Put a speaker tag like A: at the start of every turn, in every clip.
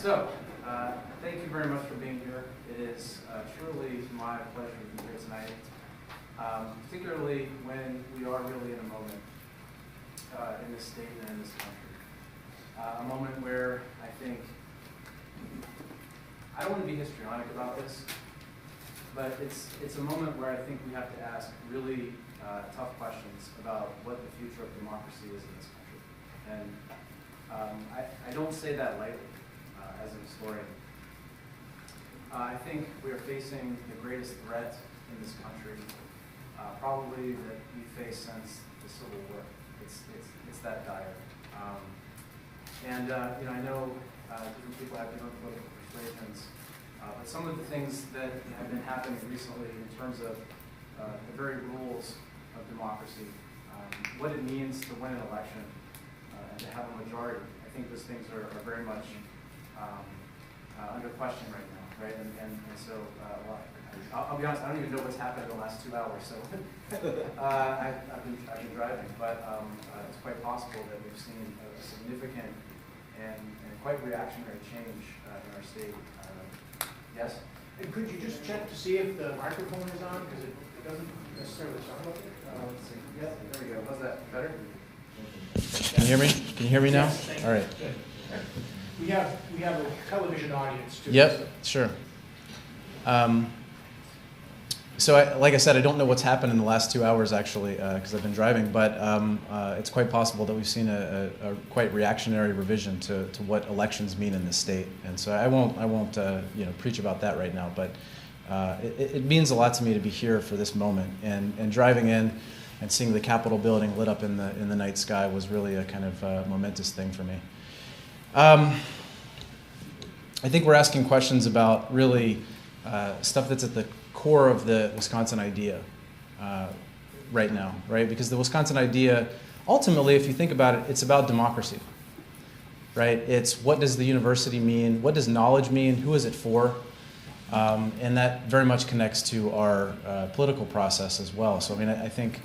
A: So, thank you very much for being here. It is truly my pleasure to be here tonight, particularly when we are really in a moment in this state and in this country. A moment where I think, I don't want to be histrionic about this, but it's a moment where I think we have to ask really tough questions about what the future of democracy is in this country. And I don't say that lightly as an historian. I think we are facing the greatest threat in this country, probably that we faced since the Civil War. It's that dire. And I know different people have different political persuasions, but some of the things that have been happening recently in terms of the very rules of democracy, what it means to win an election and to have a majority, I think those things are very much under question right now, right? And so, I'll be honest, I don't even know what's happened in the last 2 hours, so I've been driving, but it's quite possible that we've seen a significant and quite reactionary change in our state. Yes?
B: And could you just check to see if the microphone is on, because it doesn't necessarily sound like it?
A: Let's see. Yeah, there we go. How's that? Better?
C: Can you hear me? Can you hear me now?
B: Yes,
C: all right.
B: Good. We have a television audience too.
C: Yep, sure. So, like I said, I don't know what's happened in the last 2 hours actually, because I've been driving. But it's quite possible that we've seen a quite reactionary revision to what elections mean in this state. And so I won't preach about that right now. But it means a lot to me to be here for this moment. And driving in and seeing the Capitol building lit up in the night sky was really a kind of momentous thing for me. I think we're asking questions about really stuff that's at the core of the Wisconsin idea right now, right? Because the Wisconsin idea, ultimately, if you think about it, it's about democracy, right? It's what does the university mean? What does knowledge mean? Who is it for? And that very much connects to our political process as well. So, I mean, I think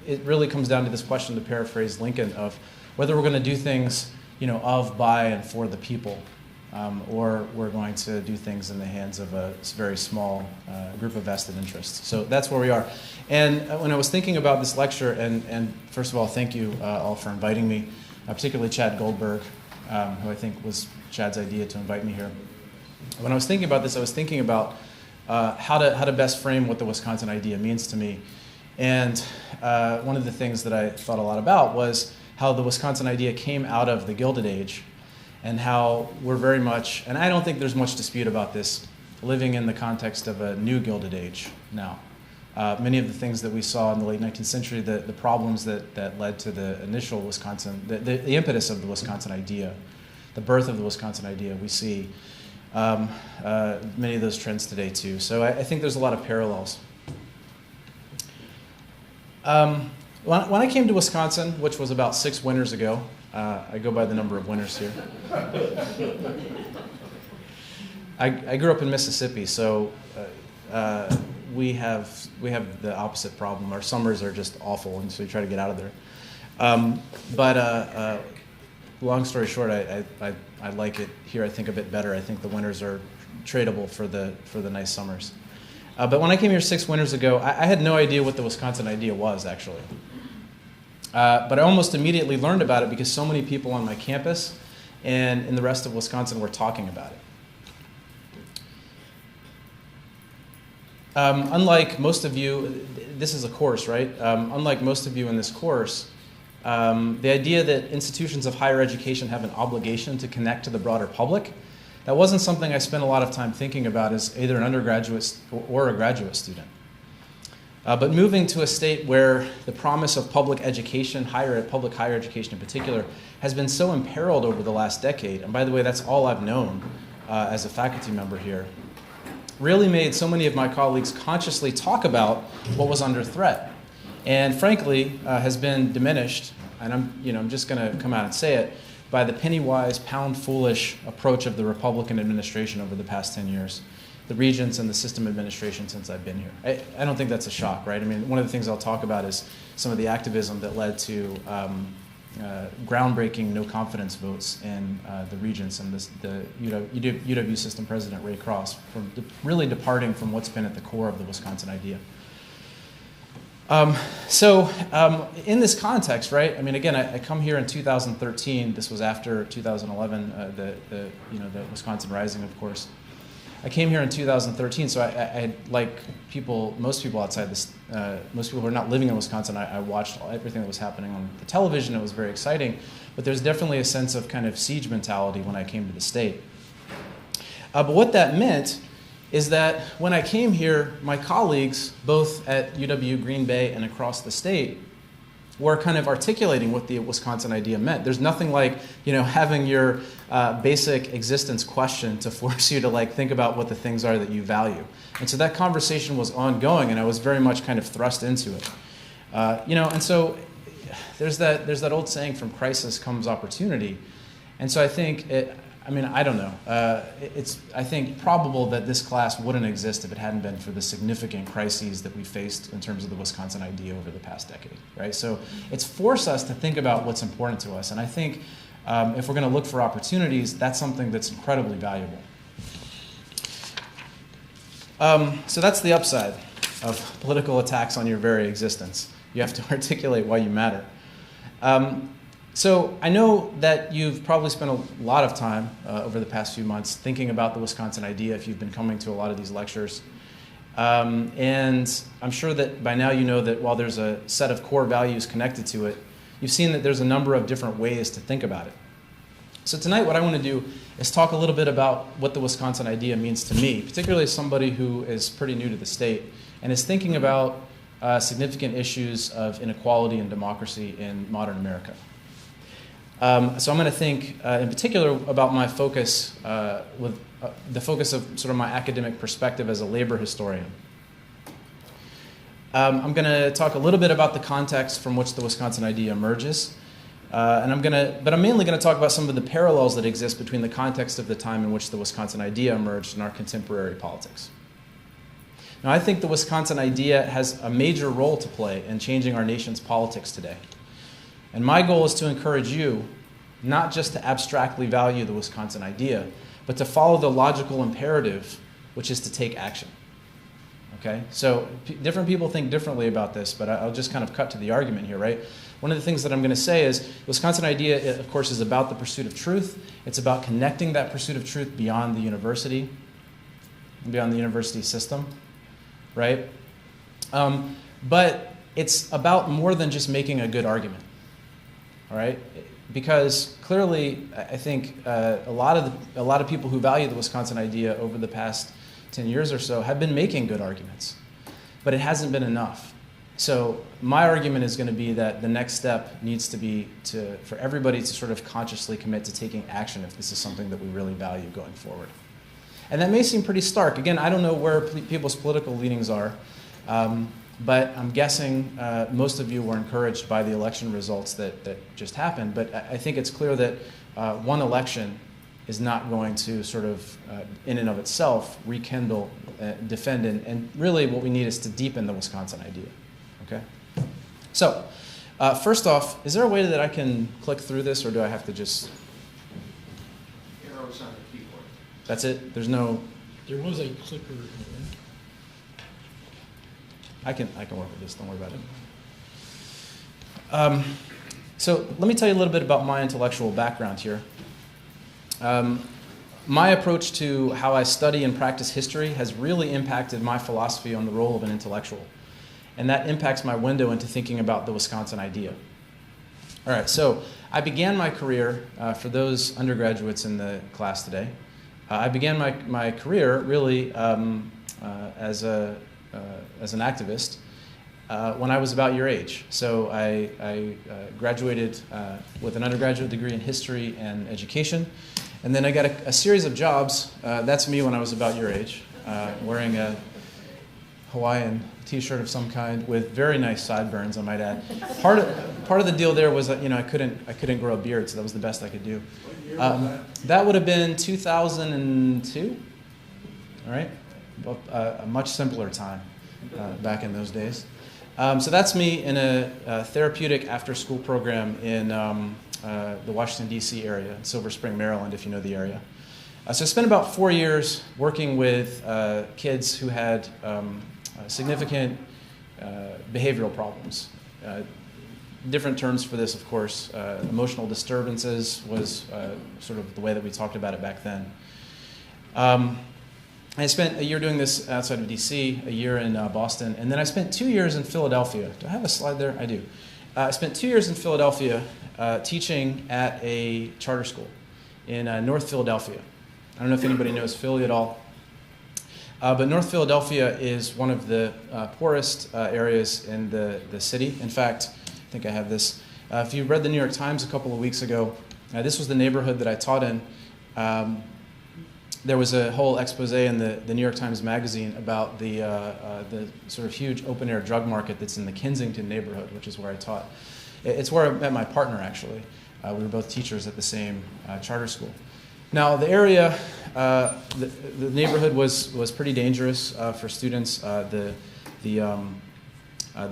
C: it really comes down to this question, to paraphrase Lincoln, of whether we're going to do things, of, by, and for the people, or we're going to do things in the hands of a very small group of vested interests. So that's where we are. And when I was thinking about this lecture, and first of all, thank you all for inviting me, particularly Chad Goldberg, who I think was Chad's idea to invite me here. When I was thinking about this, I was thinking about how to best frame what the Wisconsin idea means to me. And one of the things that I thought a lot about was how the Wisconsin idea came out of the Gilded Age, and how we're very much, and I don't think there's much dispute about this, living in the context of a new Gilded Age now. Many of the things that we saw in the late 19th century, the problems that led to the initial Wisconsin, the impetus of the Wisconsin idea, the birth of the Wisconsin idea, we see many of those trends today too. So I think there's a lot of parallels. When I came to Wisconsin, which was about 6 winters ago, I go by the number of winters here. I grew up in Mississippi, so we have the opposite problem. Our summers are just awful, and so we try to get out of there. But long story short, I like it here. I think a bit better. I think the winters are tradable for the nice summers. But when I came here 6 winters ago, I had no idea what the Wisconsin idea was, actually. But I almost immediately learned about it because so many people on my campus and in the rest of Wisconsin were talking about it. Unlike most of you, this is a course, right? Unlike most of you in this course, the idea that institutions of higher education have an obligation to connect to the broader public, that wasn't something I spent a lot of time thinking about as either an undergraduate or a graduate student. But moving to a state where the promise of public education, public higher education in particular, has been so imperiled over the last decade, and by the way, that's all I've known as a faculty member here, really made so many of my colleagues consciously talk about what was under threat, and frankly has been diminished, and I'm just going to come out and say it, by the penny-wise, pound-foolish approach of the Republican administration over the past 10 years. The regents and the system administration since I've been here. I don't think that's a shock, right? I mean, one of the things I'll talk about is some of the activism that led to groundbreaking no confidence votes in the regents and the UW system president, Ray Cross, from really departing from what's been at the core of the Wisconsin idea. In this context, right? I mean, again, I come here in 2013. This was after 2011, the Wisconsin Rising, of course. I came here in 2013, so I like most people outside this, most people who are not living in Wisconsin, I watched everything that was happening on the television. It was very exciting, but there's definitely a sense of kind of siege mentality when I came to the state. But what that meant is that when I came here, my colleagues, both at UW Green Bay and across the state, were kind of articulating what the Wisconsin idea meant. There's nothing like, having your basic existence questioned to force you to think about what the things are that you value. And so that conversation was ongoing, and I was very much kind of thrust into it. And so there's that old saying, from crisis comes opportunity. And so I think I don't know. It's, I think, probable that this class wouldn't exist if it hadn't been for the significant crises that we faced in terms of the Wisconsin idea over the past decade, right? So it's forced us to think about what's important to us. And I think if we're going to look for opportunities, that's something that's incredibly valuable. So that's the upside of political attacks on your very existence. You have to articulate why you matter. So I know that you've probably spent a lot of time over the past few months thinking about the Wisconsin idea if you've been coming to a lot of these lectures. And I'm sure that by now you know that while there's a set of core values connected to it, you've seen that there's a number of different ways to think about it. So tonight what I want to do is talk a little bit about what the Wisconsin idea means to me, particularly as somebody who is pretty new to the state and is thinking about significant issues of inequality and democracy in modern America. So I'm going to think in particular about my focus with the focus of sort of my academic perspective as a labor historian. I'm going to talk a little bit about the context from which the Wisconsin idea emerges, but I'm mainly going to talk about some of the parallels that exist between the context of the time in which the Wisconsin idea emerged and our contemporary politics. Now, I think the Wisconsin idea has a major role to play in changing our nation's politics today. And my goal is to encourage you not just to abstractly value the Wisconsin idea, but to follow the logical imperative, which is to take action. Okay? So different people think differently about this, but I'll just kind of cut to the argument here, right? One of the things that I'm going to say is the Wisconsin idea, of course, is about the pursuit of truth. It's about connecting that pursuit of truth beyond the university, beyond the university system, right? But it's about more than just making a good argument. All right, because clearly, I think a lot of people who value the Wisconsin idea over the past 10 years or so have been making good arguments, but it hasn't been enough. So my argument is going to be that the next step needs to be for everybody to sort of consciously commit to taking action if this is something that we really value going forward. And that may seem pretty stark. Again, I don't know where people's political leanings are. But I'm guessing most of you were encouraged by the election results that just happened. But I think it's clear that one election is not going to sort of, in and of itself, rekindle, defend, and really what we need is to deepen the Wisconsin idea. Okay? So, first off, is there a way that I can click through this, or do I have to just...
B: Arrows on the keyboard.
C: That's it? There's no...
D: There was a clicker.
C: I can work with this, don't worry about it. So let me tell you a little bit about my intellectual background here. My approach to how I study and practice history has really impacted my philosophy on the role of an intellectual. And that impacts my window into thinking about the Wisconsin idea. All right, so I began my career, for those undergraduates in the class today, I began my career really as an activist when I was about your age. So I graduated with an undergraduate degree in history and education, and then I got a series of jobs. That's me when I was about your age, wearing a Hawaiian T-shirt of some kind with very nice sideburns, I might add. Part of the deal there was that I couldn't grow a beard, so that was the best I could do. That would have been 2002. All right. A much simpler time back in those days. So that's me in a therapeutic after-school program in the Washington, D.C. area, Silver Spring, Maryland, if you know the area. So I spent about 4 years working with kids who had significant behavioral problems. Different terms for this, of course. Emotional disturbances was sort of the way that we talked about it back then. I spent a year doing this outside of D.C., a year in Boston, and then I spent 2 years in Philadelphia. Do I have a slide there? I do. I spent 2 years in Philadelphia teaching at a charter school in North Philadelphia. I don't know if anybody knows Philly at all, but North Philadelphia is one of the poorest areas in the city. In fact, I think I have this. If you read the New York Times a couple of weeks ago, this was the neighborhood that I taught in. There was a whole expose in the New York Times Magazine about the sort of huge open-air drug market that's in the Kensington neighborhood, which is where I taught. It's where I met my partner, actually. We were both teachers at the same charter school. Now, the area, the neighborhood was pretty dangerous for students. The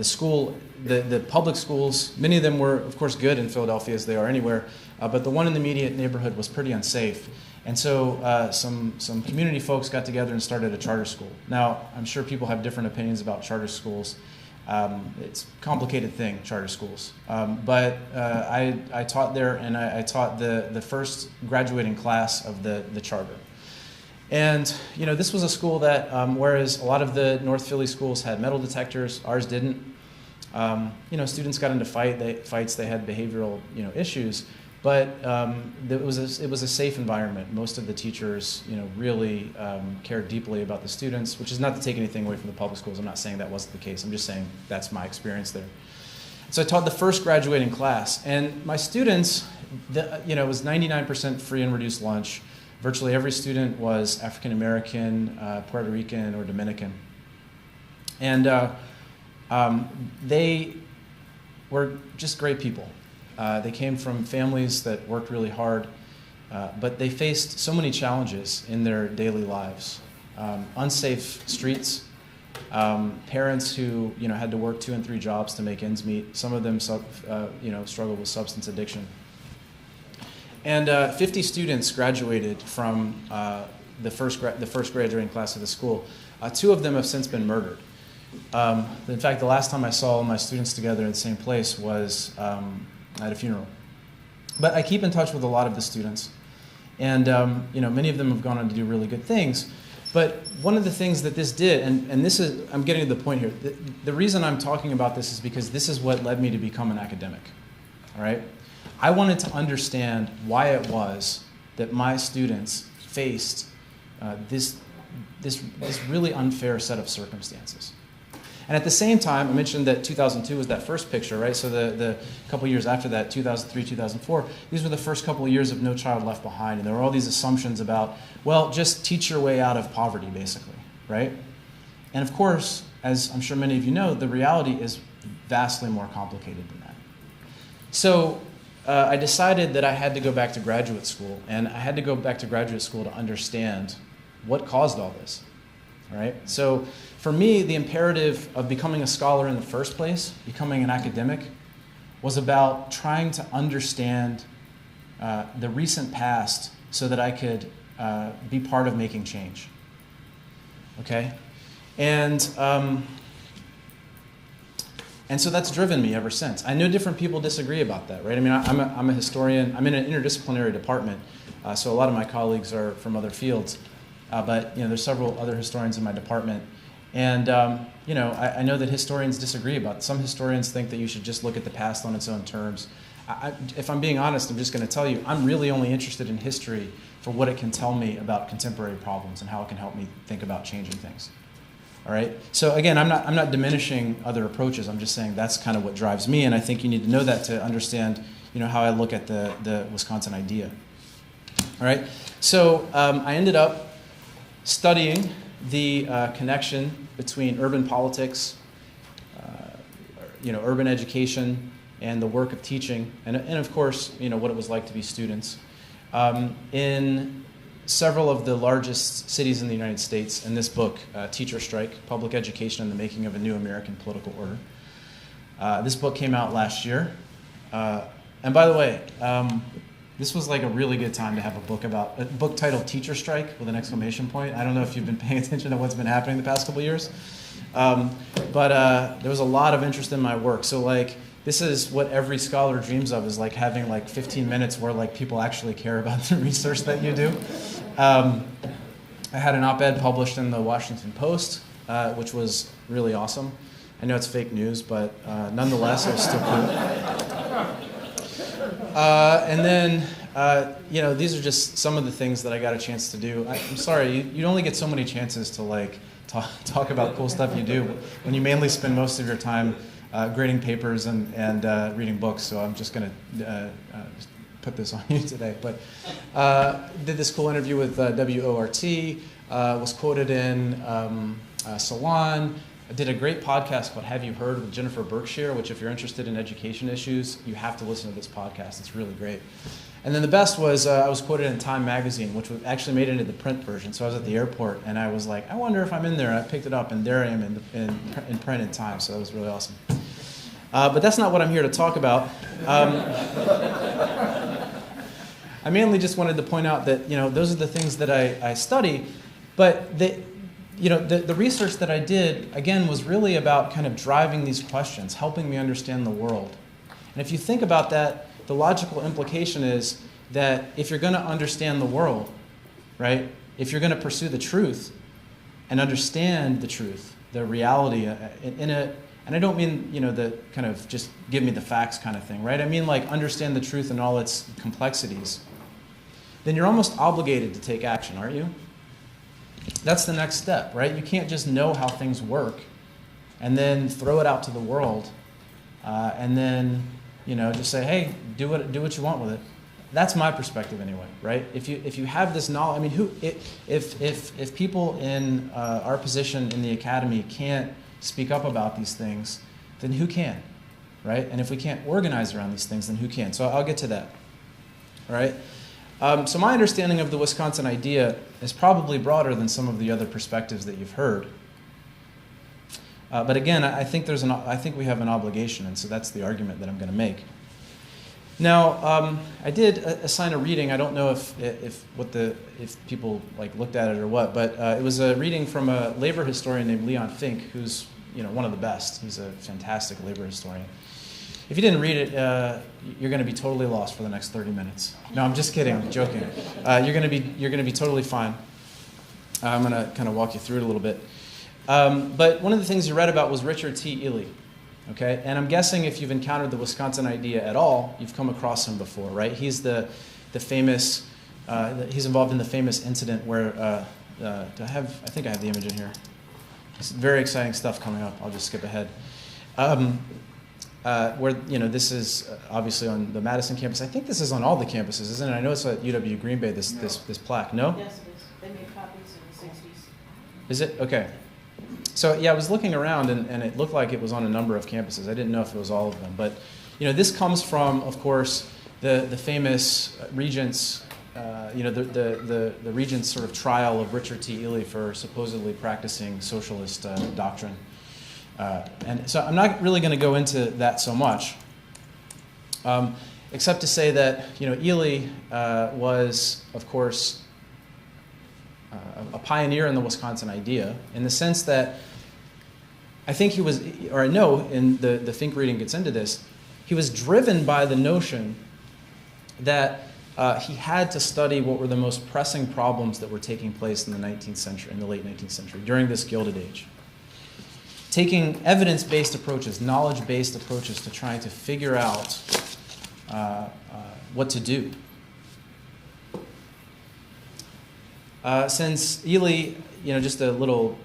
C: school, the public schools, many of them were, of course, good in Philadelphia, as they are anywhere, but the one in the immediate neighborhood was pretty unsafe. And so some community folks got together and started a charter school. Now, I'm sure people have different opinions about charter schools. It's a complicated thing, charter schools. But I taught there, and I taught the first graduating class of the charter. And you know, this was a school that, whereas a lot of the North Philly schools had metal detectors, ours didn't. You know, students got into fights. They had behavioral, issues. But it was a safe environment. Most of the teachers, really cared deeply about the students, which is not to take anything away from the public schools. I'm not saying that wasn't the case. I'm just saying that's my experience there. So I taught the first graduating class, and my students, it was 99% free and reduced lunch. Virtually every student was African American, Puerto Rican, or Dominican, and they were just great people. They came from families that worked really hard, but they faced so many challenges in their daily lives. Unsafe streets, parents who had to work 2 and 3 jobs to make ends meet. Some of them struggled with substance addiction. And 50 students graduated from the first graduating class of the school. 2 of them have since been murdered. In fact, the last time I saw all my students together in the same place was at a funeral. But I keep in touch with a lot of the students, and many of them have gone on to do really good things. But one of the things that this did, and this is, I'm getting to the point here, the reason I'm talking about this is because this is what led me to become an academic, all right? I wanted to understand why it was that my students faced this really unfair set of circumstances. And at the same time, I mentioned that 2002 was that first picture, right? So the couple years after that, 2003, 2004, these were the first couple of years of No Child Left Behind. And there were all these assumptions about, well, just teach your way out of poverty, basically, right? And of course, as I'm sure many of you know, the reality is vastly more complicated than that. So I decided that I had to go back to graduate school. And I had to go back to graduate school to understand what caused all this, right? So for me, the imperative of becoming a scholar in the first place, becoming an academic, was about trying to understand the recent past so that I could be part of making change. Okay? And so that's driven me ever since. I know different people disagree about that, right? I mean, I'm a historian. I'm in an interdisciplinary department, so a lot of my colleagues are from other fields. But there's several other historians in my department. And I know that historians disagree about it. Some historians think that you should just look at the past on its own terms. If I'm being honest, I'm just going to tell you, I'm really only interested in history for what it can tell me about contemporary problems and how it can help me think about changing things. All right? So again, I'm not diminishing other approaches. I'm just saying that's kind of what drives me, and I think you need to know that to understand how I look at the Wisconsin idea. All right? So I ended up studying the connection between urban politics, urban education, and the work of teaching, and of course, what it was like to be students in several of the largest cities in the United States. In this book, Teacher Strike, Public Education and the Making of a New American Political Order. This book came out last year. And by the way, this was like a really good time to have a book titled Teacher Strike with an exclamation point. I don't know if you've been paying attention to what's been happening the past couple of years. But there was a lot of interest in my work. So like, this is what every scholar dreams of, is like having like 15 minutes where like people actually care about the research that you do. I had an op-ed published in the Washington Post, which was really awesome. I know it's fake news, but nonetheless, it was still cool. And then, these are just some of the things that I got a chance to do. I'm sorry, you only get so many chances to like talk about cool stuff you do when you mainly spend most of your time grading papers and reading books. So I'm just going to put this on you today. But did this cool interview with WORT, was quoted in Salon. I did a great podcast called Have You Heard with Jennifer Berkshire, which if you're interested in education issues, you have to listen to this podcast. It's really great. And then the best was I was quoted in Time magazine, which actually made it into the print version. So I was at the airport, and I was like, I wonder if I'm in there. And I picked it up, and there I am in print in Time. So that was really awesome. But that's not what I'm here to talk about. I mainly just wanted to point out that those are the things that I study, but the research that I did, again, was really about kind of driving these questions, helping me understand the world. And if you think about that, the logical implication is that if you're going to understand the world, right, if you're going to pursue the truth and understand the truth, the reality and I don't mean, the kind of just give me the facts kind of thing, right? I mean like understand the truth and all its complexities, then you're almost obligated to take action, aren't you? That's the next step, right? You can't just know how things work and then throw it out to the world and then, just say, hey, do what you want with it. That's my perspective anyway, right? If you have this knowledge, I mean, if people in our position in the academy can't speak up about these things, then who can, right? And if we can't organize around these things, then who can? So I'll get to that, all right? So my understanding of the Wisconsin idea is probably broader than some of the other perspectives that you've heard. But again, I think we have an obligation, and so that's the argument that I'm going to make. Now, I did assign a reading. I don't know if people like looked at it or what, but it was a reading from a labor historian named Leon Fink, who's one of the best. He's a fantastic labor historian. If you didn't read it, you're going to be totally lost for the next 30 minutes. No, I'm just kidding. I'm joking. You're going to be totally fine. I'm going to kind of walk you through it a little bit. But one of the things you read about was Richard T. Ely. Okay, and I'm guessing if you've encountered the Wisconsin idea at all, you've come across him before, right? He's the famous. He's involved in the famous incident where I think I have the image in here. It's very exciting stuff coming up. I'll just skip ahead. Where this is obviously on the Madison campus. I think this is on all the campuses, isn't it? I know it's at UW Green Bay. This plaque. No.
D: Yes, it is. They made copies in the '60s.
C: Is it okay? So yeah, I was looking around and it looked like it was on a number of campuses. I didn't know if it was all of them, but this comes from, of course, the famous Regents. The Regents' sort of trial of Richard T. Ely for supposedly practicing socialist doctrine. And so I'm not really going to go into that so much, except to say that Ely was, of course, a pioneer in the Wisconsin idea in the sense that I think he was, or I know, in the Fink reading gets into this, he was driven by the notion that he had to study what were the most pressing problems that were taking place in the 19th century, in the late 19th century, during this Gilded Age. Taking evidence-based approaches, knowledge-based approaches to trying to figure out what to do. Since Ely, just a little,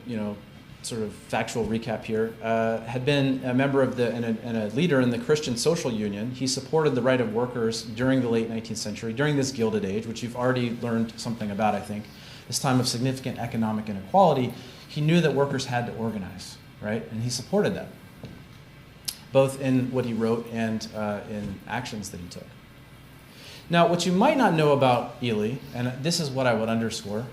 C: sort of factual recap here, had been a member of and a leader in the Christian Social Union, he supported the right of workers during the late 19th century, during this Gilded Age, which you've already learned something about, I think, this time of significant economic inequality. He knew that workers had to organize. Right? And he supported that, both in what he wrote and in actions that he took. Now, what you might not know about Ely, and this is what I would underscore,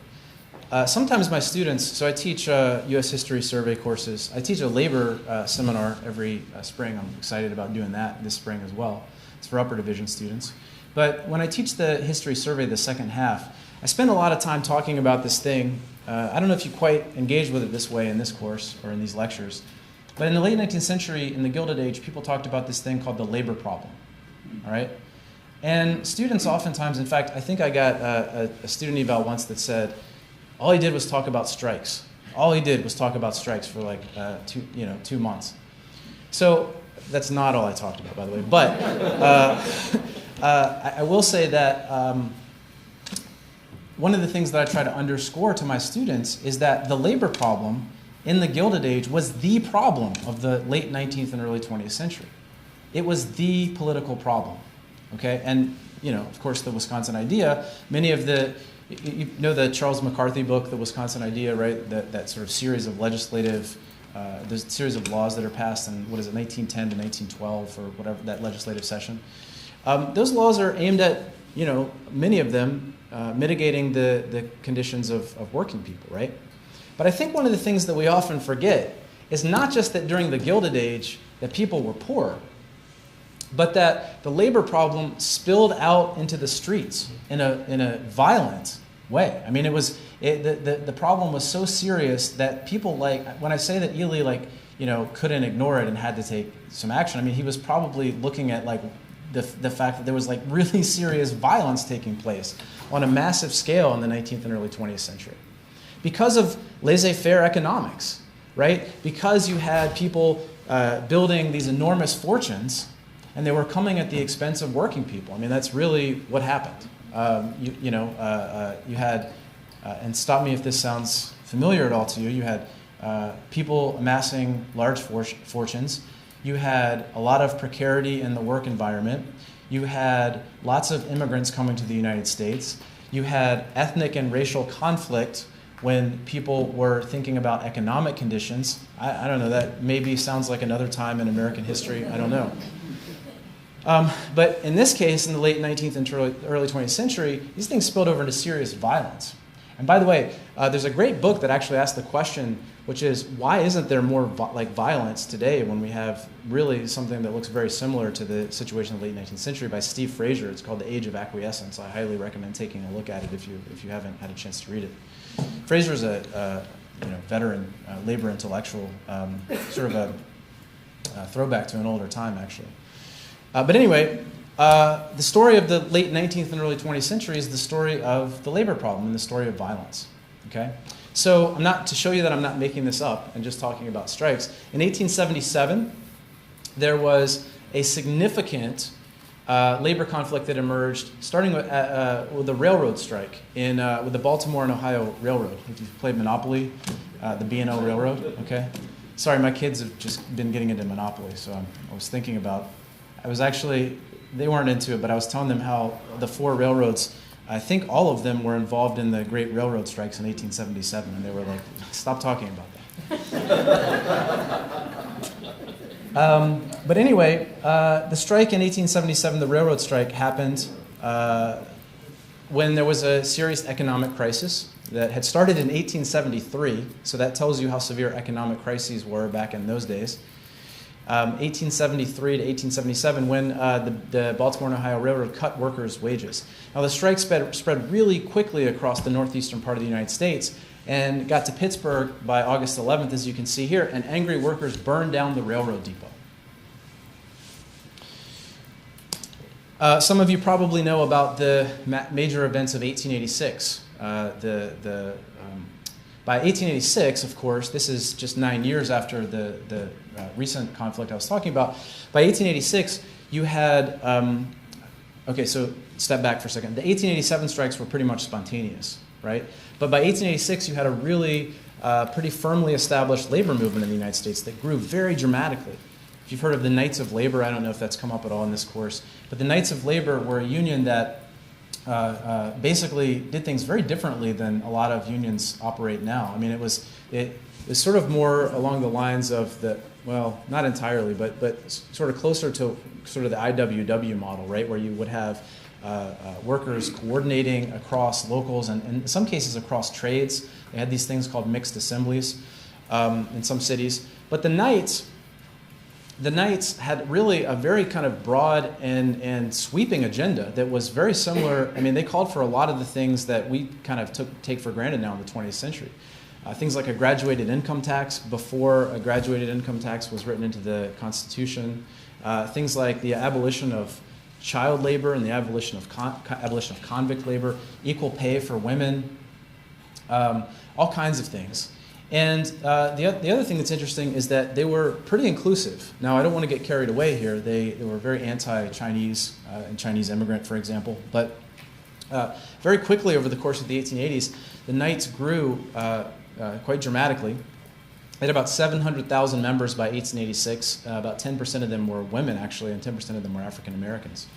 C: sometimes my students, so I teach U.S. history survey courses. I teach a labor seminar every spring. I'm excited about doing that this spring as well. It's for upper division students. But when I teach the history survey the second half, I spend a lot of time talking about this thing. I don't know if you quite engage with it this way in this course or in these lectures, but in the late 19th century, in the Gilded Age, people talked about this thing called the labor problem, all right? And students oftentimes, in fact, I think I got a student eval once that said, all he did was talk about strikes. All he did was talk about strikes for like 2 months. So that's not all I talked about, by the way. But I will say that one of the things that I try to underscore to my students is that the labor problem in the Gilded Age was the problem of the late 19th and early 20th century. It was the political problem, okay? And, of course, the Wisconsin Idea, many of the, you know the Charles McCarthy book, The Wisconsin Idea, right? That sort of series of legislative, there's a series of laws that are passed in, 1910 to 1912 or whatever, that legislative session. Those laws are aimed at, many of them mitigating the conditions of working people, right? But I think one of the things that we often forget is not just that during the Gilded Age that people were poor, but that the labor problem spilled out into the streets in a violent way. I mean, the problem was so serious that people, when I say that Ely couldn't ignore it and had to take some action, I mean, he was probably looking at the fact that there was really serious violence taking place on a massive scale in the 19th and early 20th century. Because of laissez-faire economics, right? Because you had people building these enormous fortunes, and they were coming at the expense of working people. I mean, that's really what happened. You had, and stop me if this sounds familiar at all to you, you had people amassing large fortunes. You had a lot of precarity in the work environment. You had lots of immigrants coming to the United States. You had ethnic and racial conflict when people were thinking about economic conditions. I don't know, that maybe sounds like another time in American history, I don't know. But in this case, in the late 19th and early 20th century, these things spilled over into serious violence. And by the way, there's a great book that actually asks the question, which is, why isn't there more violence today when we have really something that looks very similar to the situation in the late 19th century by Steve Fraser. It's called The Age of Acquiescence. I highly recommend taking a look at it if you haven't had a chance to read it. Fraser's a veteran labor intellectual, sort of a throwback to an older time, actually. But anyway, the story of the late 19th and early 20th century is the story of the labor problem and the story of violence. Okay? So to show you that I'm not making this up and just talking about strikes, in 1877, there was a significant labor conflict that emerged, starting with the railroad strike with the Baltimore and Ohio Railroad. If you've played Monopoly, the B&O Railroad, okay? Sorry, my kids have just been getting into Monopoly, so I was thinking about, they weren't into it, but I was telling them how the four railroads, I think all of them were involved in the Great Railroad Strikes in 1877, and they were like, stop talking about that. But anyway, the strike in 1877, the railroad strike, happened when there was a serious economic crisis that had started in 1873, so that tells you how severe economic crises were back in those days. 1873 to 1877, when the Baltimore and Ohio Railroad cut workers' wages. Now, the strike spread really quickly across the northeastern part of the United States and got to Pittsburgh by August 11th, as you can see here, and angry workers burned down the railroad depot. Some of you probably know about the major events of 1886. By 1886, of course, this is just 9 years after the recent conflict I was talking about. By 1886, you had, okay, so step back for a second. The 1887 strikes were pretty much spontaneous, right? But by 1886, you had a really pretty firmly established labor movement in the United States that grew very dramatically. If you've heard of the Knights of Labor, I don't know if that's come up at all in this course, but the Knights of Labor were a union that basically did things very differently than a lot of unions operate now. I mean, it was sort of more along the lines of well, not entirely, but sort of closer to sort of the IWW model, right, where you would have workers coordinating across locals and in some cases across trades. They had these things called mixed assemblies in some cities. But the Knights had really a very kind of broad and sweeping agenda that was very similar. I mean, they called for a lot of the things that we kind of take for granted now in the 20th century. Things like a graduated income tax before a graduated income tax was written into the Constitution. Things like the abolition of child labor and the abolition of convict labor, equal pay for women, all kinds of things. And the other thing that's interesting is that they were pretty inclusive. Now, I don't want to get carried away here. They were very anti-Chinese and Chinese immigrant, for example. But very quickly over the course of the 1880s, the Knights grew quite dramatically. They had about 700,000 members by 1886. About 10% of them were women, actually, and 10% of them were African Americans.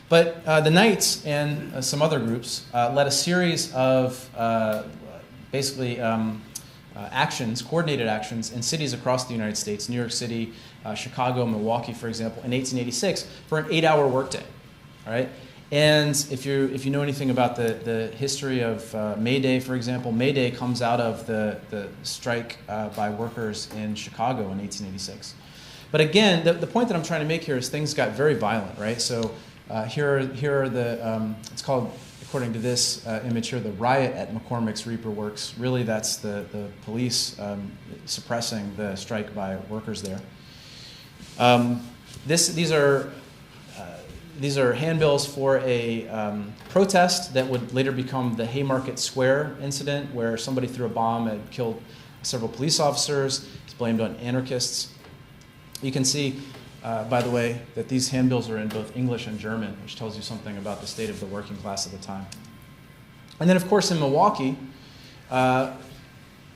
C: But the Knights and some other groups led a series of basically actions, coordinated actions in cities across the United States, New York City, Chicago, Milwaukee, for example, in 1886 for an 8-hour workday. All right? And if you know anything about the history of May Day, for example, May Day comes out of the strike by workers in Chicago in 1886. But again, the point that I'm trying to make here is things got very violent, right? So here are the, it's called, according to this image here, the riot at McCormick's Reaper Works. Really, that's the police suppressing the strike by workers there. These are handbills for a protest that would later become the Haymarket Square incident, where somebody threw a bomb and killed several police officers. It's blamed on anarchists. You can see, by the way, that these handbills are in both English and German, which tells you something about the state of the working class at the time. And then, of course, in Milwaukee,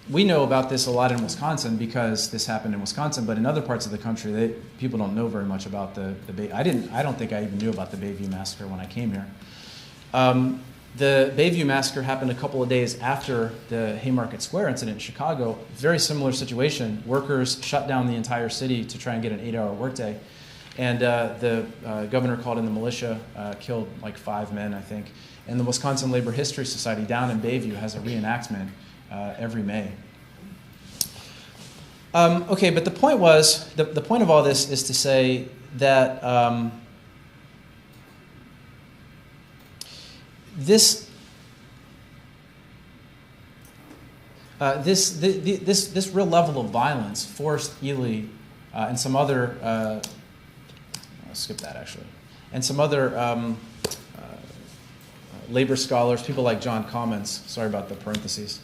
C: we know about this a lot in Wisconsin because this happened in Wisconsin, but in other parts of the country, people don't know very much about the I don't think I even knew about the Bayview Massacre when I came here. The Bayview Massacre happened a couple of days after the Haymarket Square incident in Chicago. Very similar situation. Workers shut down the entire city to try and get an 8-hour workday. And the governor called in the militia, killed like 5 men, I think. And the Wisconsin Labor History Society down in Bayview has a reenactment every May. Okay, but the point was, the point of all this is to say that this real level of violence forced Ely and some other, I'll skip that actually, and some other labor scholars, people like John Commons, sorry about the parentheses,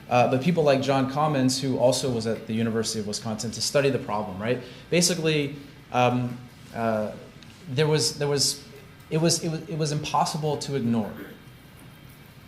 C: but people like John Commons, who also was at the University of Wisconsin, to study the problem, right? Basically, it was impossible to ignore.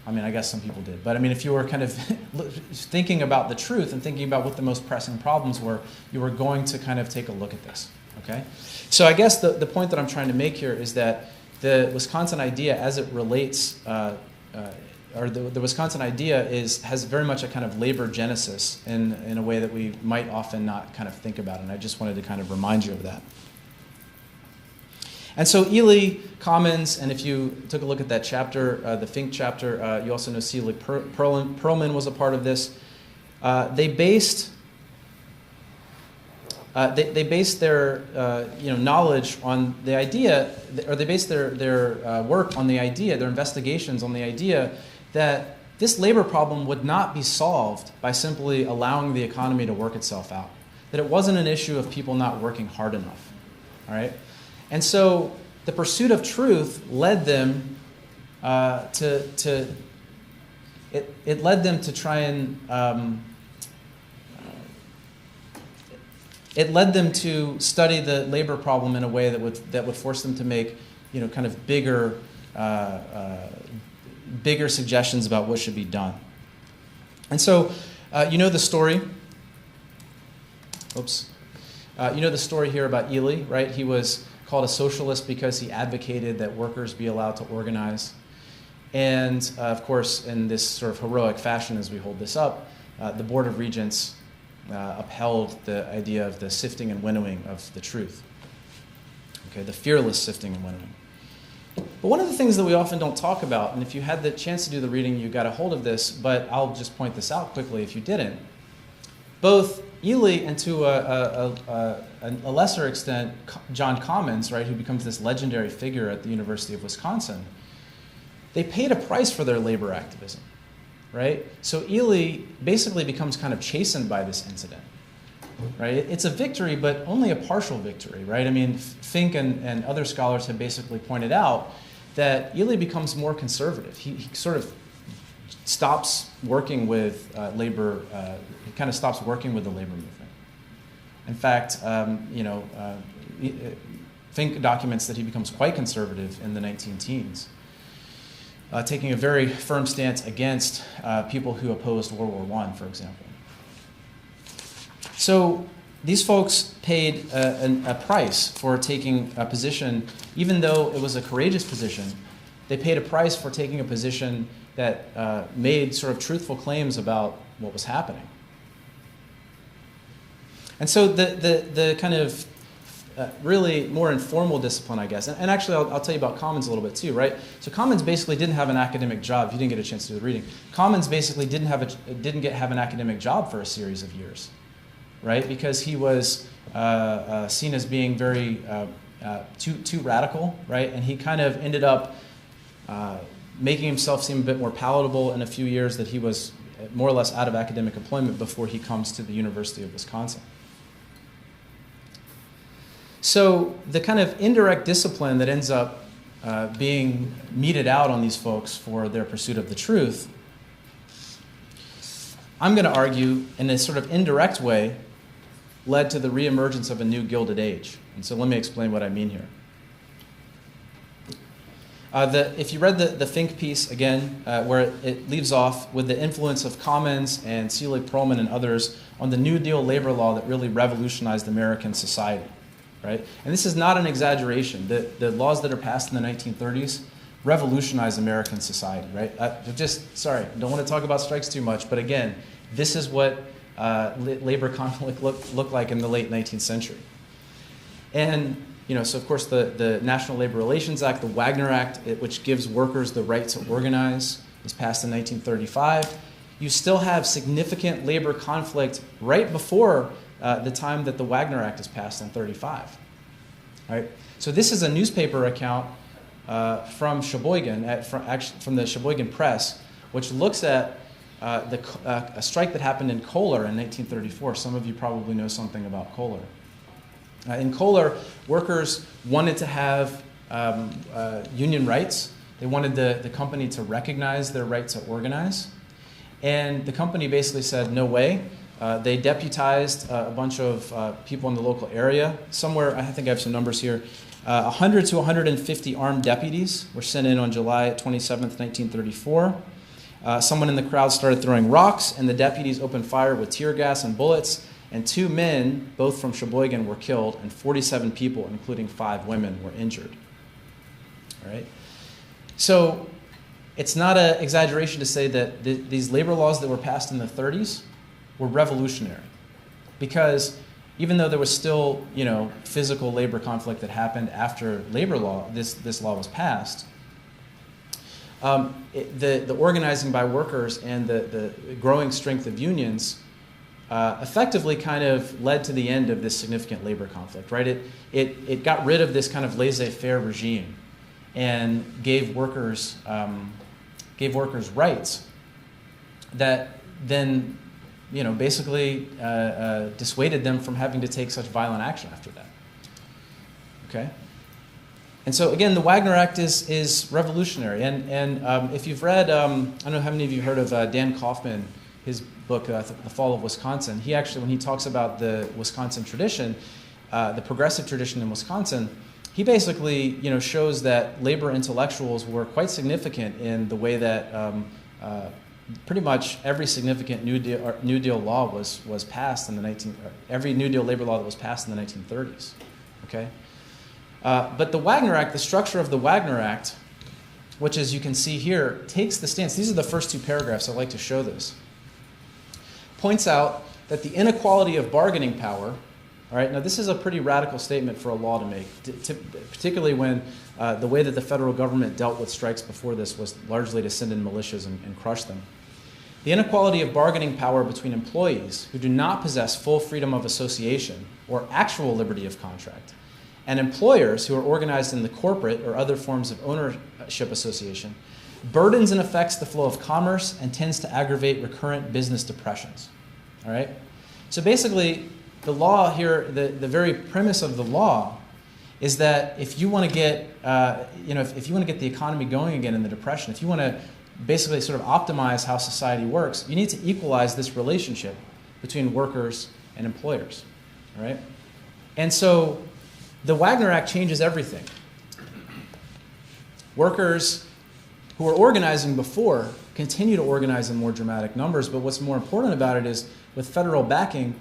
C: I mean, I guess some people did. But I mean, if you were kind of thinking about the truth and thinking about what the most pressing problems were, you were going to kind of take a look at this, okay? So I guess the point that I'm trying to make here is that the Wisconsin idea as it relates, or the Wisconsin idea has very much a kind of labor genesis in a way that we might often not kind of think about. And I just wanted to kind of remind you of that. And so Ely, Commons, and if you took a look at that chapter, the Fink chapter, you also know Selig Perlman was a part of this. They based their knowledge on the idea, or they based their work on the idea, their investigations on the idea that this labor problem would not be solved by simply allowing the economy to work itself out. That it wasn't an issue of people not working hard enough. All right? And so the pursuit of truth led them it led them to try and it led them to study the labor problem in a way that would force them to make kind of bigger suggestions about what should be done. And so you know the story. Oops. You know the story here about Ely, right? He was called a socialist because he advocated that workers be allowed to organize. And, of course, in this sort of heroic fashion as we hold this up, the Board of Regents upheld the idea of the sifting and winnowing of the truth. Okay, the fearless sifting and winnowing. But one of the things that we often don't talk about, and if you had the chance to do the reading, you got a hold of this, but I'll just point this out quickly if you didn't. Both Ely and to a lesser extent, John Commons, right, who becomes this legendary figure at the University of Wisconsin, they paid a price for their labor activism, right? So Ely basically becomes kind of chastened by this incident, right? It's a victory, but only a partial victory, right? I mean, Fink and other scholars have basically pointed out that Ely becomes more conservative. He sort of stops working with labor, he kind of stops working with the labor movement. In fact, Fink documents that he becomes quite conservative in the 19-teens, taking a very firm stance against people who opposed World War I, for example. So these folks paid a price for taking a position, even though it was a courageous position. They paid a price for taking a position that made sort of truthful claims about what was happening. And so the kind of really more informal discipline, I guess, and actually I'll tell you about Commons a little bit too, right? So Commons basically didn't have an academic job. If you didn't get a chance to do the reading, Commons basically didn't have an academic job for a series of years, right? Because he was seen as being very too radical, right? And he kind of ended up making himself seem a bit more palatable in a few years that he was more or less out of academic employment before he comes to the University of Wisconsin. So the kind of indirect discipline that ends up being meted out on these folks for their pursuit of the truth, I'm going to argue in a sort of indirect way led to the reemergence of a new Gilded Age. And so let me explain what I mean here. If you read the Fink piece again, where it leaves off with the influence of Commons and Selig Perlman and others on the New Deal labor law that really revolutionized American society, right? And this is not an exaggeration. The laws that are passed in the 1930s revolutionized American society, right? Sorry, don't want to talk about strikes too much, but again, this is what labor conflict looked like in the late 19th century. And so of course the National Labor Relations Act, the Wagner Act, which gives workers the right to organize, was passed in 1935. You still have significant labor conflict right before the time that the Wagner Act is passed in 35. Right? So this is a newspaper account from Sheboygan, from the Sheboygan Press, which looks at a strike that happened in Kohler in 1934. Some of you probably know something about Kohler. In Kohler, workers wanted to have union rights. They wanted the company to recognize their right to organize. And the company basically said, no way. They deputized a bunch of people in the local area. Somewhere, I think I have some numbers here, 100 to 150 armed deputies were sent in on July 27th, 1934. Someone in the crowd started throwing rocks, and the deputies opened fire with tear gas and bullets. And 2 men, both from Sheboygan, were killed, and 47 people, including 5 women, were injured. All right? So it's not an exaggeration to say that these labor laws that were passed in the 30s were revolutionary. Because even though there was still, physical labor conflict that happened after labor law, this law was passed, the organizing by workers and the growing strength of unions effectively kind of led to the end of this significant labor conflict, right? It got rid of this kind of laissez-faire regime and gave workers rights that then, basically dissuaded them from having to take such violent action after that. Okay? And so again, the Wagner Act is revolutionary. And if you've read, I don't know how many of you heard of Dan Kaufman, his book, The Fall of Wisconsin. He actually, when he talks about the Wisconsin tradition, the progressive tradition in Wisconsin, he basically, shows that labor intellectuals were quite significant in the way that pretty much every significant New Deal law was passed in every New Deal labor law that was passed in the 1930s. Okay, but the Wagner Act, the structure of the Wagner Act, which, as you can see here, takes the stance. These are the first 2 paragraphs. I'd like to show this. Points out that the inequality of bargaining power All right, now this is a pretty radical statement for a law to make, particularly when the way that the federal government dealt with strikes before this was largely to send in militias and crush them. The inequality of bargaining power between employees who do not possess full freedom of association or actual liberty of contract, and employers who are organized in the corporate or other forms of ownership association burdens and affects the flow of commerce and tends to aggravate recurrent business depressions. All right? So basically, the law here, the very premise of the law is that if you want to get, if you want to get the economy going again in the Depression, if you want to basically sort of optimize how society works, you need to equalize this relationship between workers and employers. All right? And so the Wagner Act changes everything. Workers who were organizing before continue to organize in more dramatic numbers, but what's more important about it is with federal backing,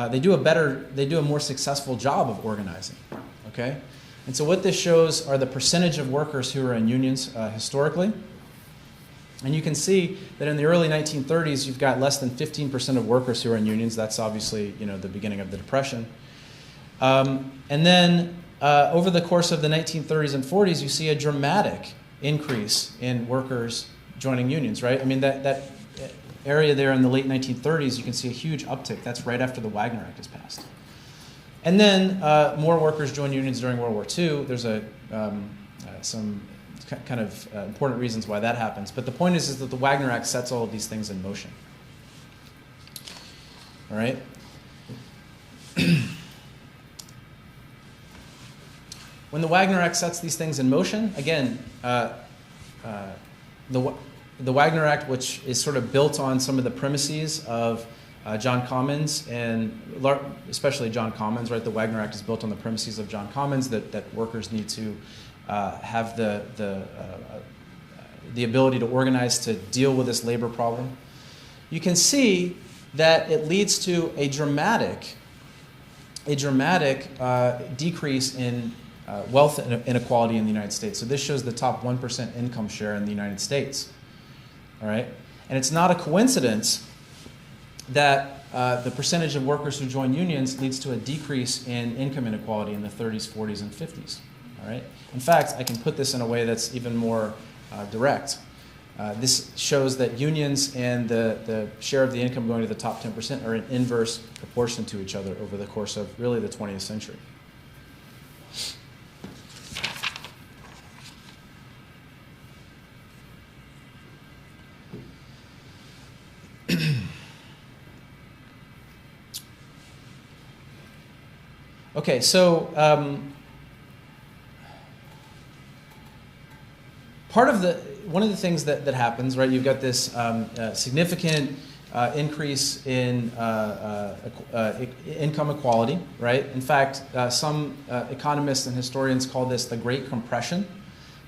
C: they do a more successful job of organizing, okay? And so what this shows are the percentage of workers who are in unions historically. And you can see that in the early 1930s, you've got less than 15% of workers who are in unions. That's obviously, the beginning of the Depression. And then over the course of the 1930s and 40s, you see a dramatic increase in workers joining unions, right? I mean, that area there in the late 1930s, you can see a huge uptick. That's right after the Wagner Act is passed. And then more workers join unions during World War II. There's some kind of important reasons why that happens. But the point is that the Wagner Act sets all of these things in motion. All right? When the Wagner Act sets these things in motion, again, the Wagner Act, which is sort of built on some of the premises of John Commons, and especially John Commons, right? The Wagner Act is built on the premises of John Commons that workers need to have the ability to organize to deal with this labor problem. You can see that it leads to a dramatic decrease in wealth inequality in the United States. So this shows the top 1% income share in the United States. All right? And it's not a coincidence that the percentage of workers who join unions leads to a decrease in income inequality in the 30s, 40s, and 50s. All right? In fact, I can put this in a way that's even more direct. This shows that unions and the share of the income going to the top 10% are in inverse proportion to each other over the course of really the 20th century. Okay, so one of the things that happens, right? You've got this significant increase in income equality, right? In fact, some economists and historians call this the Great Compression,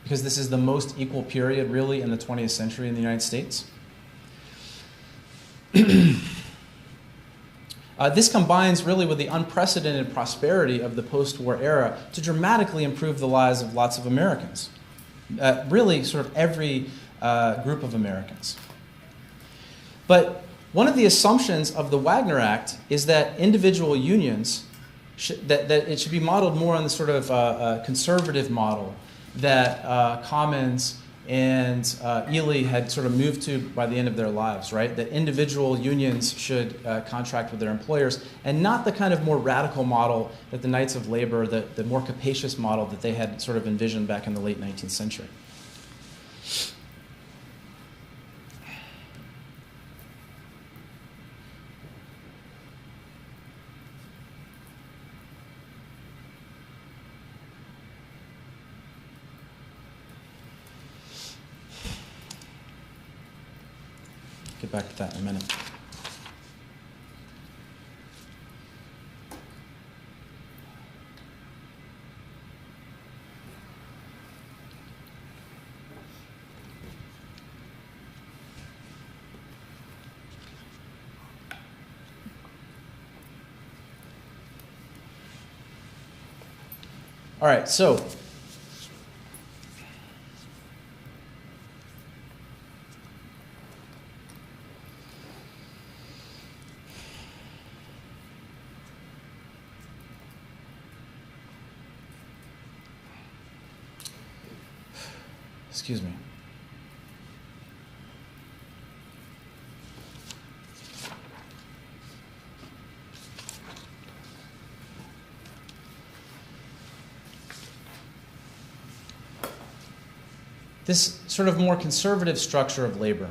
C: because this is the most equal period, really, in the 20th century in the United States. This combines really with the unprecedented prosperity of the post-war era to dramatically improve the lives of lots of Americans. Really, sort of every group of Americans. But one of the assumptions of the Wagner Act is that individual unions, that it should be modeled more on the sort of conservative model that Commons and Ely had sort of moved to by the end of their lives, right? That individual unions should contract with their employers, and not the kind of more radical model that the Knights of Labor, the more capacious model that they had sort of envisioned back in the late 19th century. Get back to that in a minute. All right, so Excuse me. This sort of more conservative structure of labor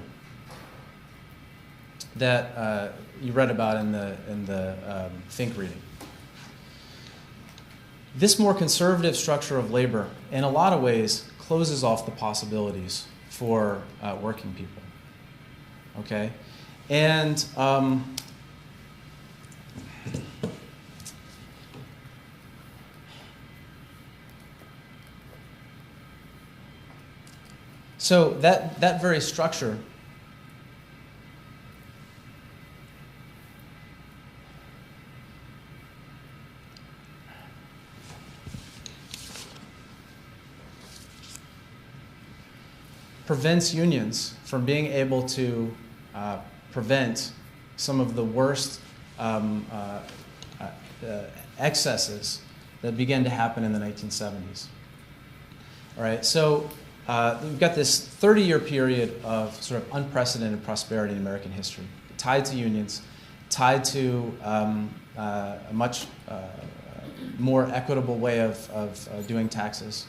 C: that you read about in the Think reading. This more conservative structure of labor, in a lot of ways, closes off the possibilities for working people. Okay, and so that very structure prevents unions from being able to prevent some of the worst excesses that began to happen in the 1970s. All right, so we've got this 30-year period of sort of unprecedented prosperity in American history, tied to unions, tied to a much more equitable way of doing taxes.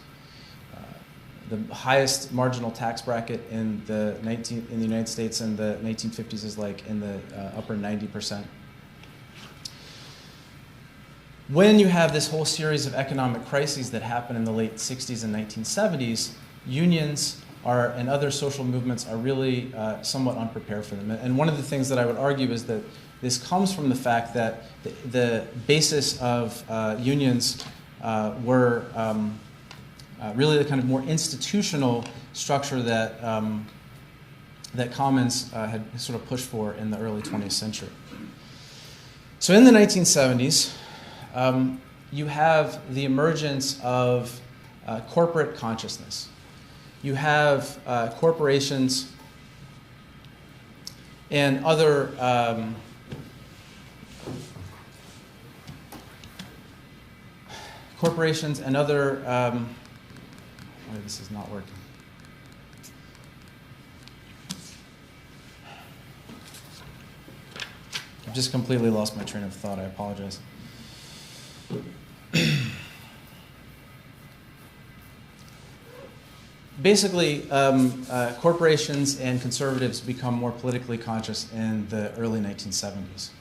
C: The highest marginal tax bracket in the United States in the 1950s is like in the upper 90%. When you have this whole series of economic crises that happen in the late 60s and 1970s, unions and other social movements are really somewhat unprepared for them. And one of the things that I would argue is that this comes from the fact that the basis of unions were really the kind of more institutional structure that that Commons had sort of pushed for in the early 20th century. So in the 1970s, you have the emergence of corporate consciousness. You have corporations and other wait, this is not working. I've just completely lost my train of thought. I apologize. Basically, corporations and conservatives become more politically conscious in the early 1970s.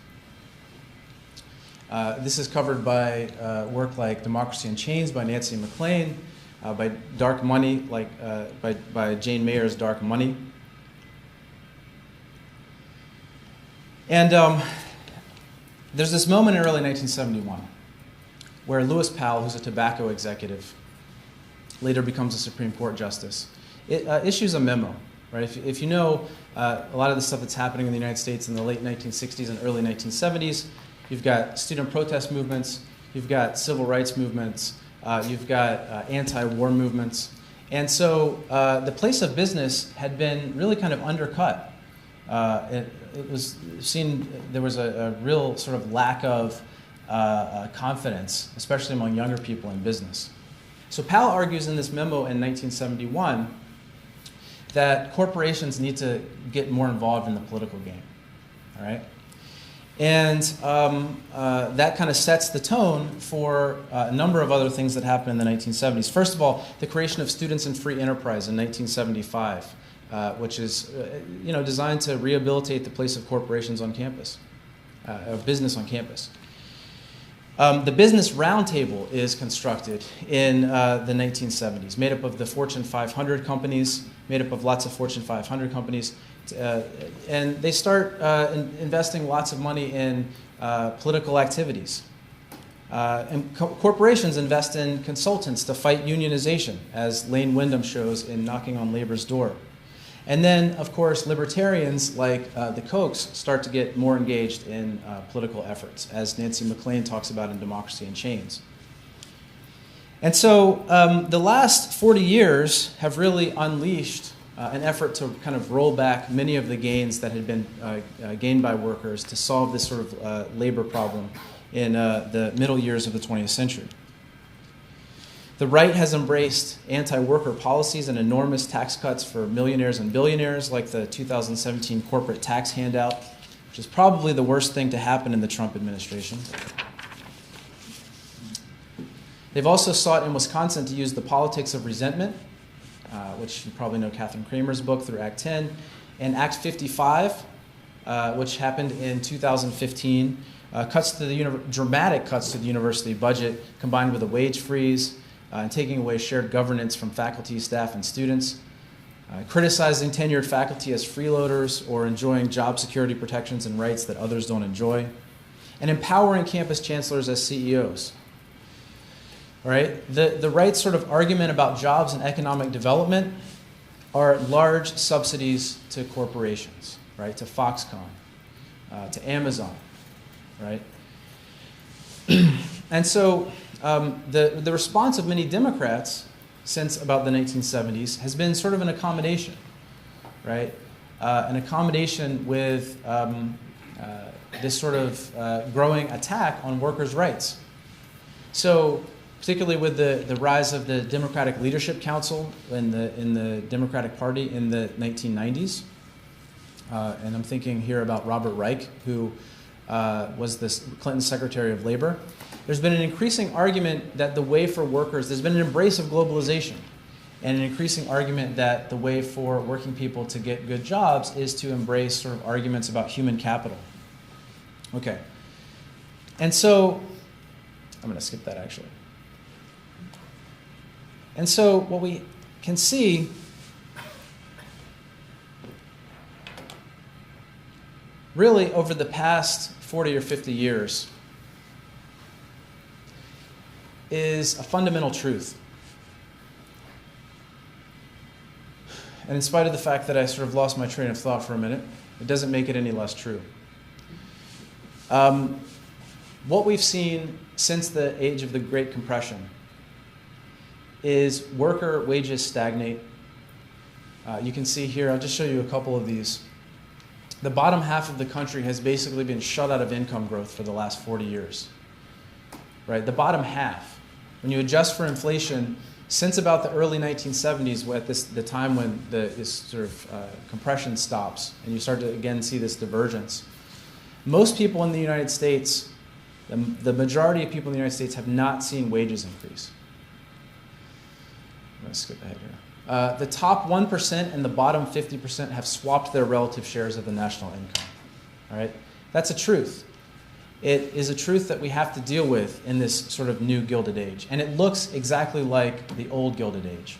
C: This is covered by work like Democracy in Chains by Nancy MacLean, by Dark Money, by Jane Mayer's Dark Money. And there's this moment in early 1971 where Lewis Powell, who's a tobacco executive, later becomes a Supreme Court justice, issues a memo. Right? If you know a lot of the stuff that's happening in the United States in the late 1960s and early 1970s, you've got student protest movements, you've got civil rights movements, you've got anti-war movements. And so the place of business had been really kind of undercut. It was seen there was a real sort of lack of confidence, especially among younger people in business. So Powell argues in this memo in 1971 that corporations need to get more involved in the political game. All right? And that kind of sets the tone for a number of other things that happened in the 1970s. First of all, the creation of Students in Free Enterprise in 1975, which is designed to rehabilitate the place of corporations on campus, of business on campus. The Business Roundtable is constructed in the 1970s, made up of the Fortune 500 companies, made up of lots of Fortune 500 companies. And they start investing lots of money in political activities. And corporations invest in consultants to fight unionization, as Lane Wyndham shows in Knocking on Labor's Door. And then, of course, libertarians like the Kochs start to get more engaged in political efforts, as Nancy MacLean talks about in Democracy in Chains. And so the last 40 years have really unleashed an effort to kind of roll back many of the gains that had been gained by workers to solve this sort of labor problem in the middle years of the 20th century. The right has embraced anti-worker policies and enormous tax cuts for millionaires and billionaires, like the 2017 corporate tax handout, which is probably the worst thing to happen in the Trump administration. They've also sought in Wisconsin to use the politics of resentment, which you probably know Catherine Kramer's book through Act 10, and Act 55, which happened in 2015, dramatic cuts to the university budget, combined with a wage freeze, and taking away shared governance from faculty, staff, and students, criticizing tenured faculty as freeloaders or enjoying job security protections and rights that others don't enjoy, and empowering campus chancellors as CEOs. All right? The right's sort of argument about jobs and economic development are large subsidies to corporations, right? To Foxconn, to Amazon, right? And so the response of many Democrats since about the 1970s has been sort of an accommodation, right? An accommodation with this sort of growing attack on workers' rights. So particularly with the rise of the Democratic Leadership Council in the Democratic Party in the 1990s. And I'm thinking here about Robert Reich, who was the Clinton Secretary of Labor. There's been an increasing argument that the way for workers, there's been an embrace of globalization, and an increasing argument that the way for working people to get good jobs is to embrace sort of arguments about human capital. Okay. And so, I'm going to skip that actually. And so what we can see really over the past 40 or 50 years is a fundamental truth. And in spite of the fact that I sort of lost my train of thought for a minute, it doesn't make it any less true. What we've seen since the age of the Great Compression is worker wages stagnate. You can see here, I'll just show you a couple of these. The bottom half of the country has basically been shut out of income growth for the last 40 years. Right? The bottom half. When you adjust for inflation, since about the early 1970s, at the time when this sort of compression stops, and you start to again see this divergence, most people in the United States, the majority of people in the United States have not seen wages increase. I'm going to skip ahead here. The top 1% and the bottom 50% have swapped their relative shares of the national income. All right? That's a truth. It is a truth that we have to deal with in this sort of new Gilded Age. And it looks exactly like the old Gilded Age.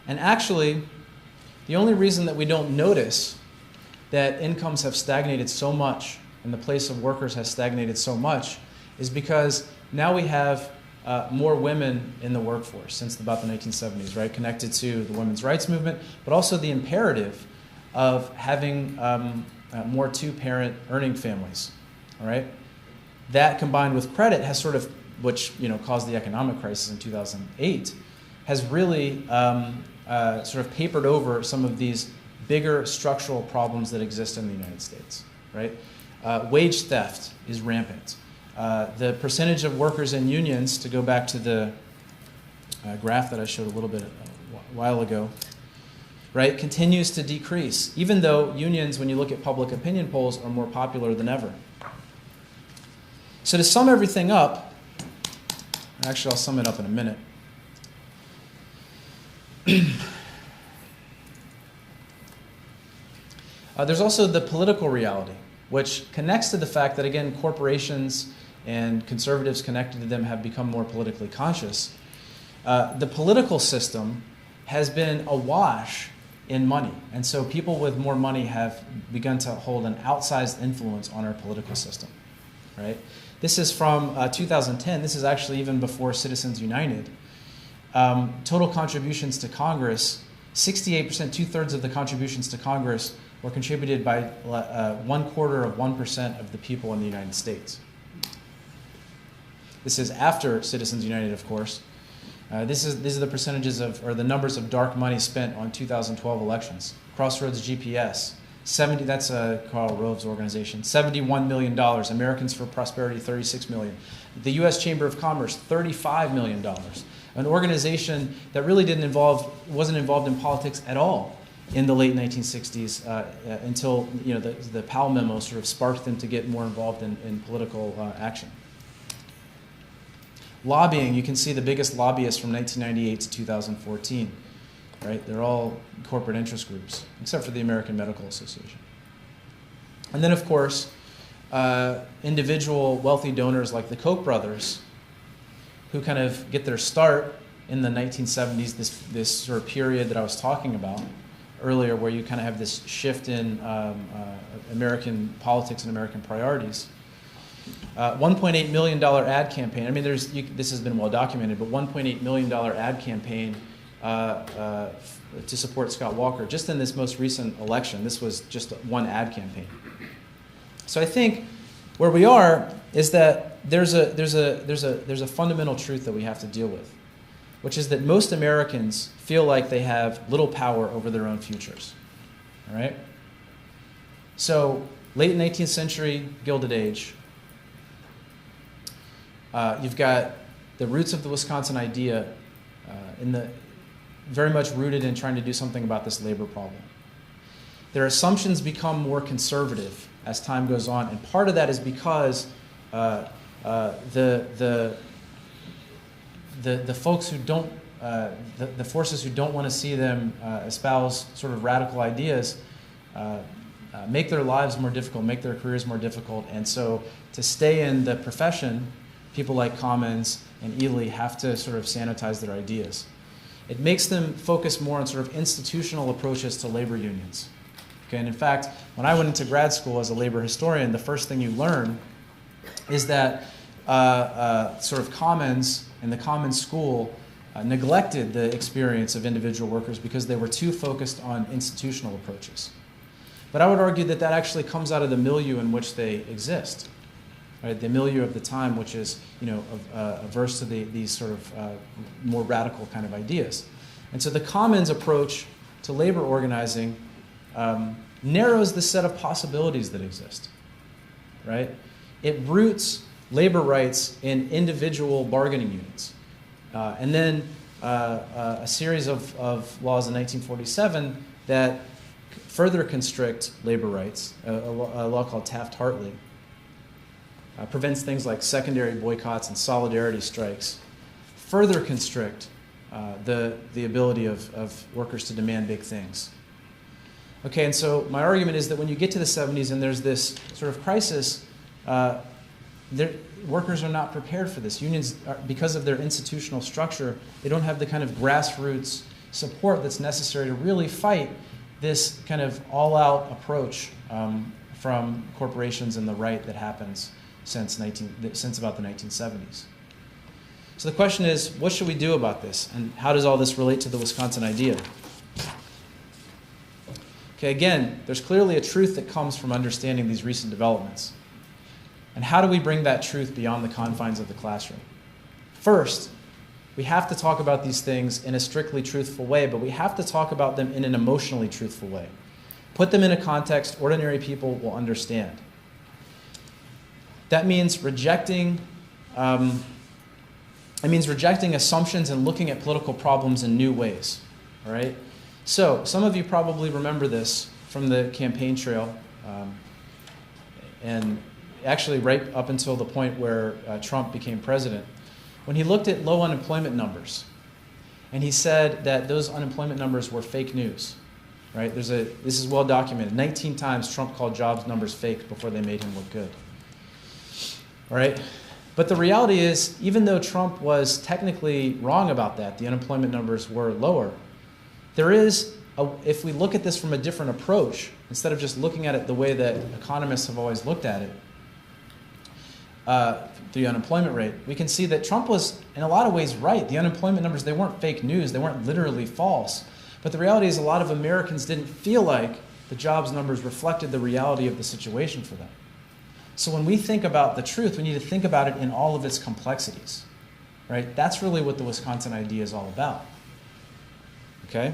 C: And actually, the only reason that we don't notice that incomes have stagnated so much and the place of workers has stagnated so much is because now we have more women in the workforce since about the 1970s, right? Connected to the women's rights movement, but also the imperative of having more two-parent earning families, all right? That combined with credit has sort of, which caused the economic crisis in 2008, has really sort of papered over some of these bigger structural problems that exist in the United States, right? Wage theft is rampant. The percentage of workers in unions, to go back to the graph that I showed a little bit a while ago, right, continues to decrease, even though unions, when you look at public opinion polls, are more popular than ever. So to sum everything up, actually I'll sum it up in a minute. There's also the political reality, which connects to the fact that, again, corporations and conservatives connected to them have become more politically conscious. The political system has been awash in money, and so people with more money have begun to hold an outsized influence on our political system, right? This is from 2010. This is actually even before Citizens United. Total contributions to Congress, 68%, two-thirds of the contributions to Congress were contributed by 1/4% of the people in the United States. This is after Citizens United, of course. These are the percentages of, or the numbers of dark money spent on 2012 elections. Crossroads GPS, 70, that's Karl Rove's organization, $71 million. Americans for Prosperity, $36 million. The U.S. Chamber of Commerce, $35 million. An organization that really wasn't involved in politics at all in the late 1960s until the Powell memo sort of sparked them to get more involved in political action. Lobbying, you can see the biggest lobbyists from 1998 to 2014. Right? They're all corporate interest groups, except for the American Medical Association. And then, of course, individual wealthy donors like the Koch brothers, who kind of get their start in the 1970s, this sort of period that I was talking about earlier, where you kind of have this shift in American politics and American priorities. $1.8 million ad campaign. I mean, this has been well documented, but $1.8 million ad campaign to support Scott Walker just in this most recent election. This was just one ad campaign. So I think where we are is that there's a fundamental truth that we have to deal with, which is that most Americans feel like they have little power over their own futures. All right? So late 19th century, Gilded Age. You've got the roots of the Wisconsin idea very much rooted in trying to do something about this labor problem. Their assumptions become more conservative as time goes on, and part of that is because the folks who don't, the forces who don't want to see them espouse sort of radical ideas make their lives more difficult, make their careers more difficult, and so to stay in the profession, people like Commons and Ely have to sort of sanitize their ideas. It makes them focus more on sort of institutional approaches to labor unions. Okay, and in fact, when I went into grad school as a labor historian, the first thing you learn is that sort of Commons and the Commons School neglected the experience of individual workers because they were too focused on institutional approaches. But I would argue that that actually comes out of the milieu in which they exist. Right, the milieu of the time, which is averse to these sort of more radical kind of ideas. And so the Commons approach to labor organizing narrows the set of possibilities that exist. Right? It roots labor rights in individual bargaining units. And then a series of laws in 1947 that further constrict labor rights, a law called Taft-Hartley, prevents things like secondary boycotts and solidarity strikes, further constrict the ability of workers to demand big things. Okay, and so my argument is that when you get to the 70s and there's this sort of crisis, workers are not prepared for this. Unions, because of their institutional structure, they don't have the kind of grassroots support that's necessary to really fight this kind of all-out approach from corporations and the right that happens since about the 1970s. So the question is, what should we do about this? And how does all this relate to the Wisconsin idea? Okay, again, there's clearly a truth that comes from understanding these recent developments. And how do we bring that truth beyond the confines of the classroom? First, we have to talk about these things in a strictly truthful way, but we have to talk about them in an emotionally truthful way. Put them in a context ordinary people will understand. That means rejecting assumptions and looking at political problems in new ways. All right? So some of you probably remember this from the campaign trail, and actually right up until the point where Trump became president, when he looked at low unemployment numbers, and he said that those unemployment numbers were fake news. Right? This is well documented. 19 times Trump called jobs numbers fake before they made him look good. All right? But the reality is, even though Trump was technically wrong about that, the unemployment numbers were lower, there is, if we look at this from a different approach, instead of just looking at it the way that economists have always looked at it, the unemployment rate, we can see that Trump was, in a lot of ways, right. The unemployment numbers, they weren't fake news. They weren't literally false. But the reality is a lot of Americans didn't feel like the jobs numbers reflected the reality of the situation for them. So when we think about the truth, we need to think about it in all of its complexities, right? That's really what the Wisconsin idea is all about, okay?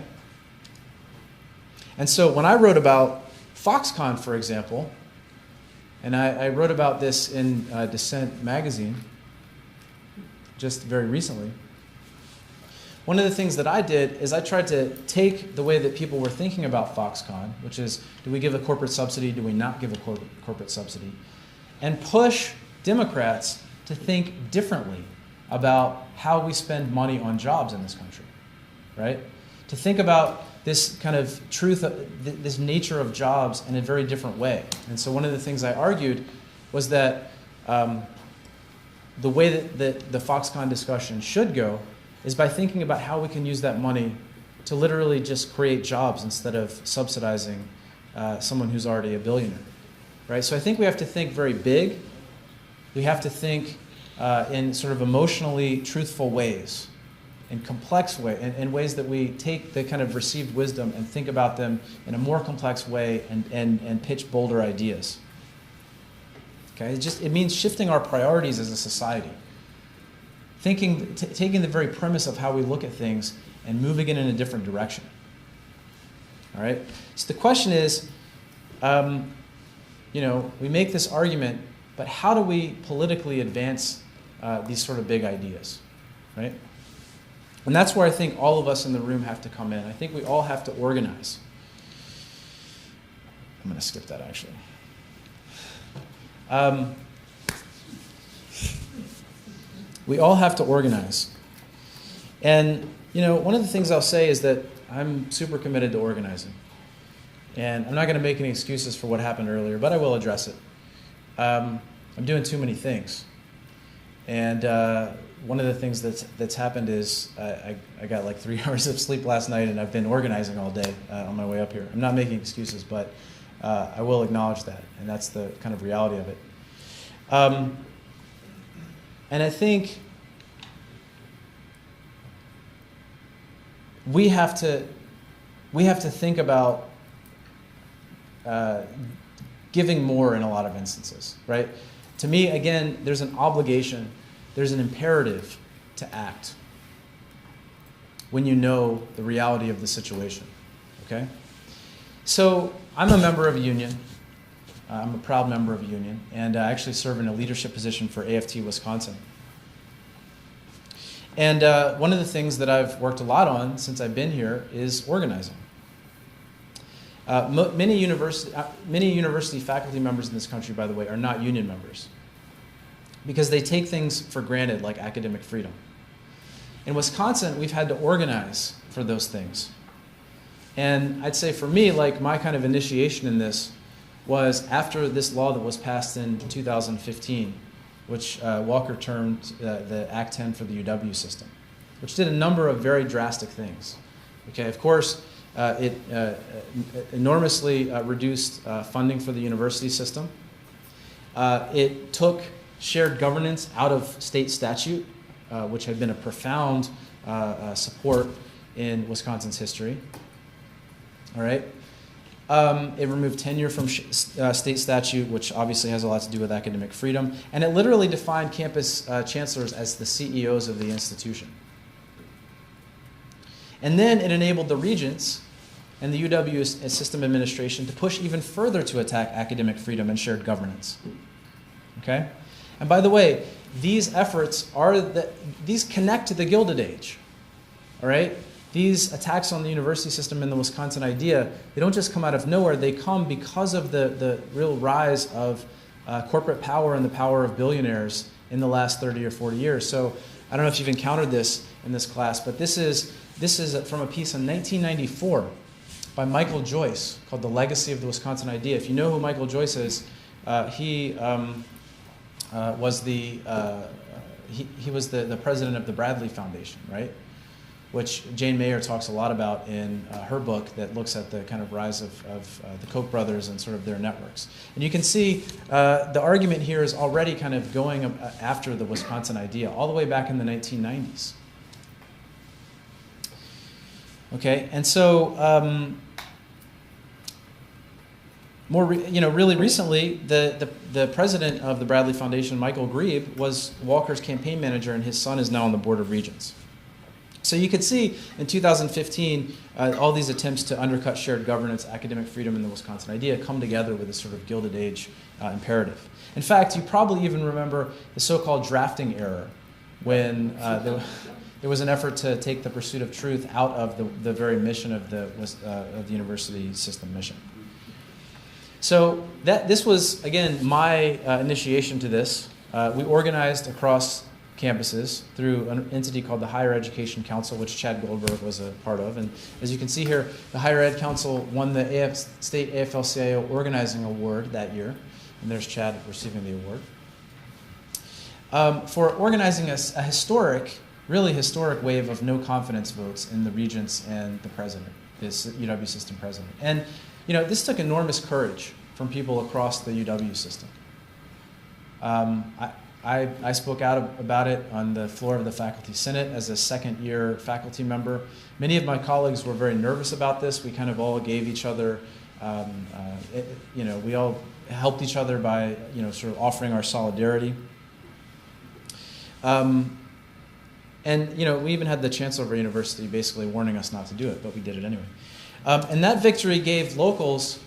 C: And so when I wrote about Foxconn, for example, and I wrote about this in Dissent magazine just very recently, one of the things that I did is I tried to take the way that people were thinking about Foxconn, which is, do we give a corporate subsidy, do we not give a corporate subsidy, and push Democrats to think differently about how we spend money on jobs in this country, right? To think about this kind of truth, this nature of jobs in a very different way. And so one of the things I argued was that the way that the Foxconn discussion should go is by thinking about how we can use that money to literally just create jobs instead of subsidizing someone who's already a billionaire, right? So I think we have to think very big. We have to think in sort of emotionally truthful ways, in complex ways, in ways that we take the kind of received wisdom and think about them in a more complex way and pitch bolder ideas. Okay, it means shifting our priorities as a society. Taking the very premise of how we look at things and moving it in a different direction. All right? So the question is, we make this argument, but how do we politically advance these sort of big ideas, right? And that's where I think all of us in the room have to come in. I think we all have to organize. I'm going to skip that, actually. We all have to organize. And, one of the things I'll say is that I'm super committed to organizing. And I'm not going to make any excuses for what happened earlier, but I will address it. I'm doing too many things. And one of the things that's happened is I got like 3 hours of sleep last night, and I've been organizing all day on my way up here. I'm not making excuses, but I will acknowledge that, and that's the kind of reality of it. And I think we have to think about giving more in a lot of instances, right? To me, again, there's an obligation, there's an imperative to act when you know the reality of the situation, okay? So I'm a member of a union. I'm a proud member of a union, and I actually serve in a leadership position for AFT Wisconsin. And one of the things that I've worked a lot on since I've been here is organizing. Many university faculty members in this country, by the way, are not union members because they take things for granted, like academic freedom. In Wisconsin, we've had to organize for those things. And I'd say for me, like my kind of initiation in this was after this law that was passed in 2015, which Walker termed the Act 10 for the UW system, which did a number of very drastic things. Okay, of course, it enormously reduced funding for the university system. It took shared governance out of state statute, which had been a profound support in Wisconsin's history. All right. It removed tenure from state statute, which obviously has a lot to do with academic freedom. And it literally defined campus chancellors as the CEOs of the institution. And then it enabled the regents and the UW system administration to push even further to attack academic freedom and shared governance. Okay? And by the way, these efforts these connect to the Gilded Age. All right? These attacks on the university system and the Wisconsin idea, they don't just come out of nowhere. They come because of the real rise of corporate power and the power of billionaires in the last 30 or 40 years. So I don't know if you've encountered this in this class, but this is from a piece in 1994 by Michael Joyce called The Legacy of the Wisconsin Idea. If you know who Michael Joyce is, he was the president of the Bradley Foundation, right? Which Jane Mayer talks a lot about in her book that looks at the kind of rise of the Koch brothers and sort of their networks. And you can see the argument here is already kind of going after the Wisconsin idea, all the way back in the 1990s. Okay, and so really recently, the president of the Bradley Foundation, Michael Grebe, was Walker's campaign manager, and his son is now on the Board of Regents. So you could see in 2015, all these attempts to undercut shared governance, academic freedom, and the Wisconsin idea come together with a sort of Gilded Age imperative. In fact, you probably even remember the so-called drafting error, when there was an effort to take the pursuit of truth out of the very mission of the university system mission. So this was, again, my initiation to this. We organized across campuses through an entity called the Higher Education Council, which Chad Goldberg was a part of. And as you can see here, the Higher Ed Council won the State AFL-CIO Organizing Award that year. And there's Chad receiving the award. For organizing a historic, really historic wave of no confidence votes in the regents and the president, this UW system president. And this took enormous courage from people across the UW system. I spoke out about it on the floor of the Faculty Senate as a second-year faculty member. Many of my colleagues were very nervous about this. We kind of all gave each other, we all helped each other by, sort of offering our solidarity. And we even had the chancellor of our university basically warning us not to do it, but we did it anyway. And that victory gave locals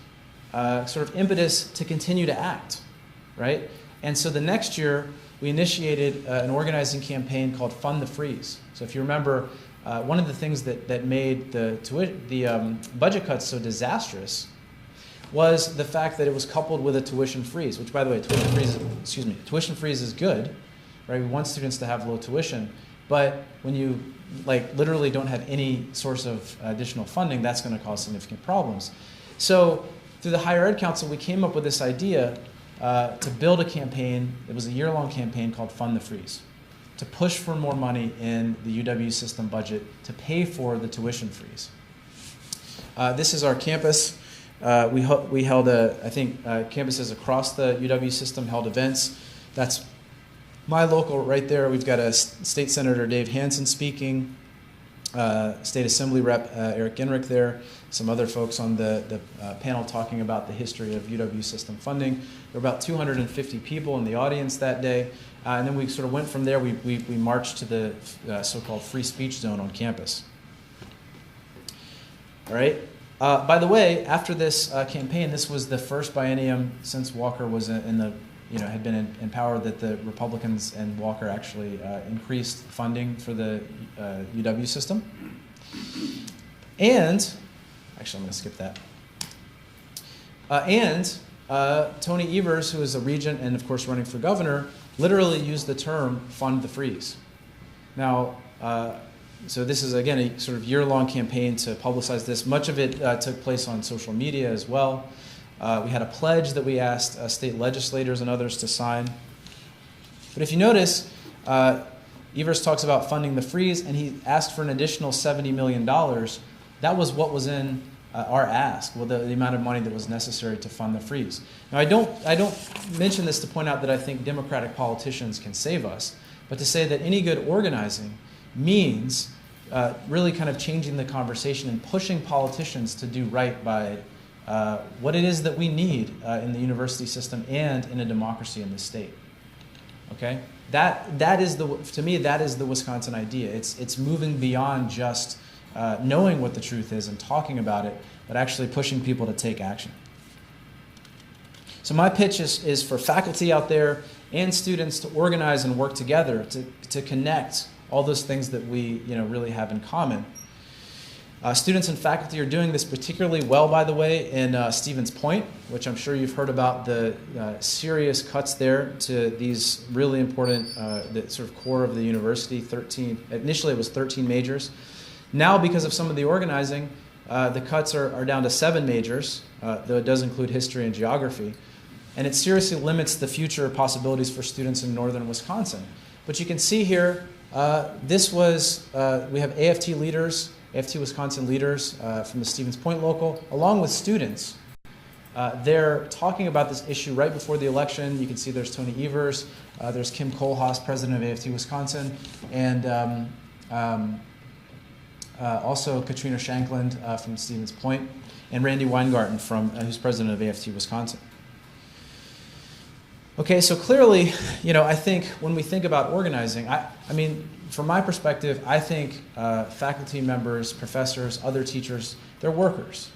C: sort of impetus to continue to act, right? And so the next year, we initiated an organizing campaign called Fund the Freeze. So if you remember, one of the things that made the budget cuts so disastrous was the fact that it was coupled with a tuition freeze, which, by the way, tuition freeze is good, right? We want students to have low tuition, but when you literally don't have any source of additional funding, that's going to cause significant problems. So through the Higher Ed Council, we came up with this idea to build a campaign. It was a year-long campaign called Fund the Freeze, to push for more money in the UW system budget to pay for the tuition freeze. This is our campus. We held campuses across the UW system held events. That's my local right there. We've got a State Senator Dave Hansen speaking, State Assembly Rep Eric Ginrich there, some other folks on the panel talking about the history of UW system funding. There were about 250 people in the audience that day. And then we sort of went from there. We marched to the so-called free speech zone on campus. All right. By the way, after this campaign, this was the first biennium since Walker was had been in power that the Republicans and Walker actually increased funding for the UW system. And, actually I'm going to skip that. Tony Evers, who is a regent and of course running for governor, literally used the term fund the freeze. Now, so this is again a sort of year-long campaign to publicize this. Much of it took place on social media as well. We had a pledge that we asked state legislators and others to sign. But if you notice, Evers talks about funding the freeze, and he asked for an additional $70 million. That was what was in our ask, the amount of money that was necessary to fund the freeze. Now, I don't mention this to point out that I think Democratic politicians can save us, but to say that any good organizing means really kind of changing the conversation and pushing politicians to do right by what it is that we need in the university system and in a democracy in the state. Okay, that is to me that is the Wisconsin idea. It's moving beyond just knowing what the truth is and talking about it, but actually pushing people to take action. So my pitch is for faculty out there and students to organize and work together to connect all those things that we really have in common. Students and faculty are doing this particularly well, by the way, in Stevens Point, which I'm sure you've heard about the serious cuts there to these really important, the sort of core of the university, initially it was 13 majors. Now, because of some of the organizing, the cuts are down to 7 majors, though it does include history and geography. And it seriously limits the future possibilities for students in northern Wisconsin. But you can see here, we have AFT leaders, AFT Wisconsin leaders from the Stevens Point local, along with students. They're talking about this issue right before the election. You can see there's Tony Evers, there's Kim Kohlhaas, president of AFT Wisconsin, and also Katrina Shankland from Stevens Point, and Randy Weingarten who's president of AFT Wisconsin. Okay, so clearly, I think when we think about organizing, I mean, from my perspective, I think faculty members, professors, other teachers, they're workers,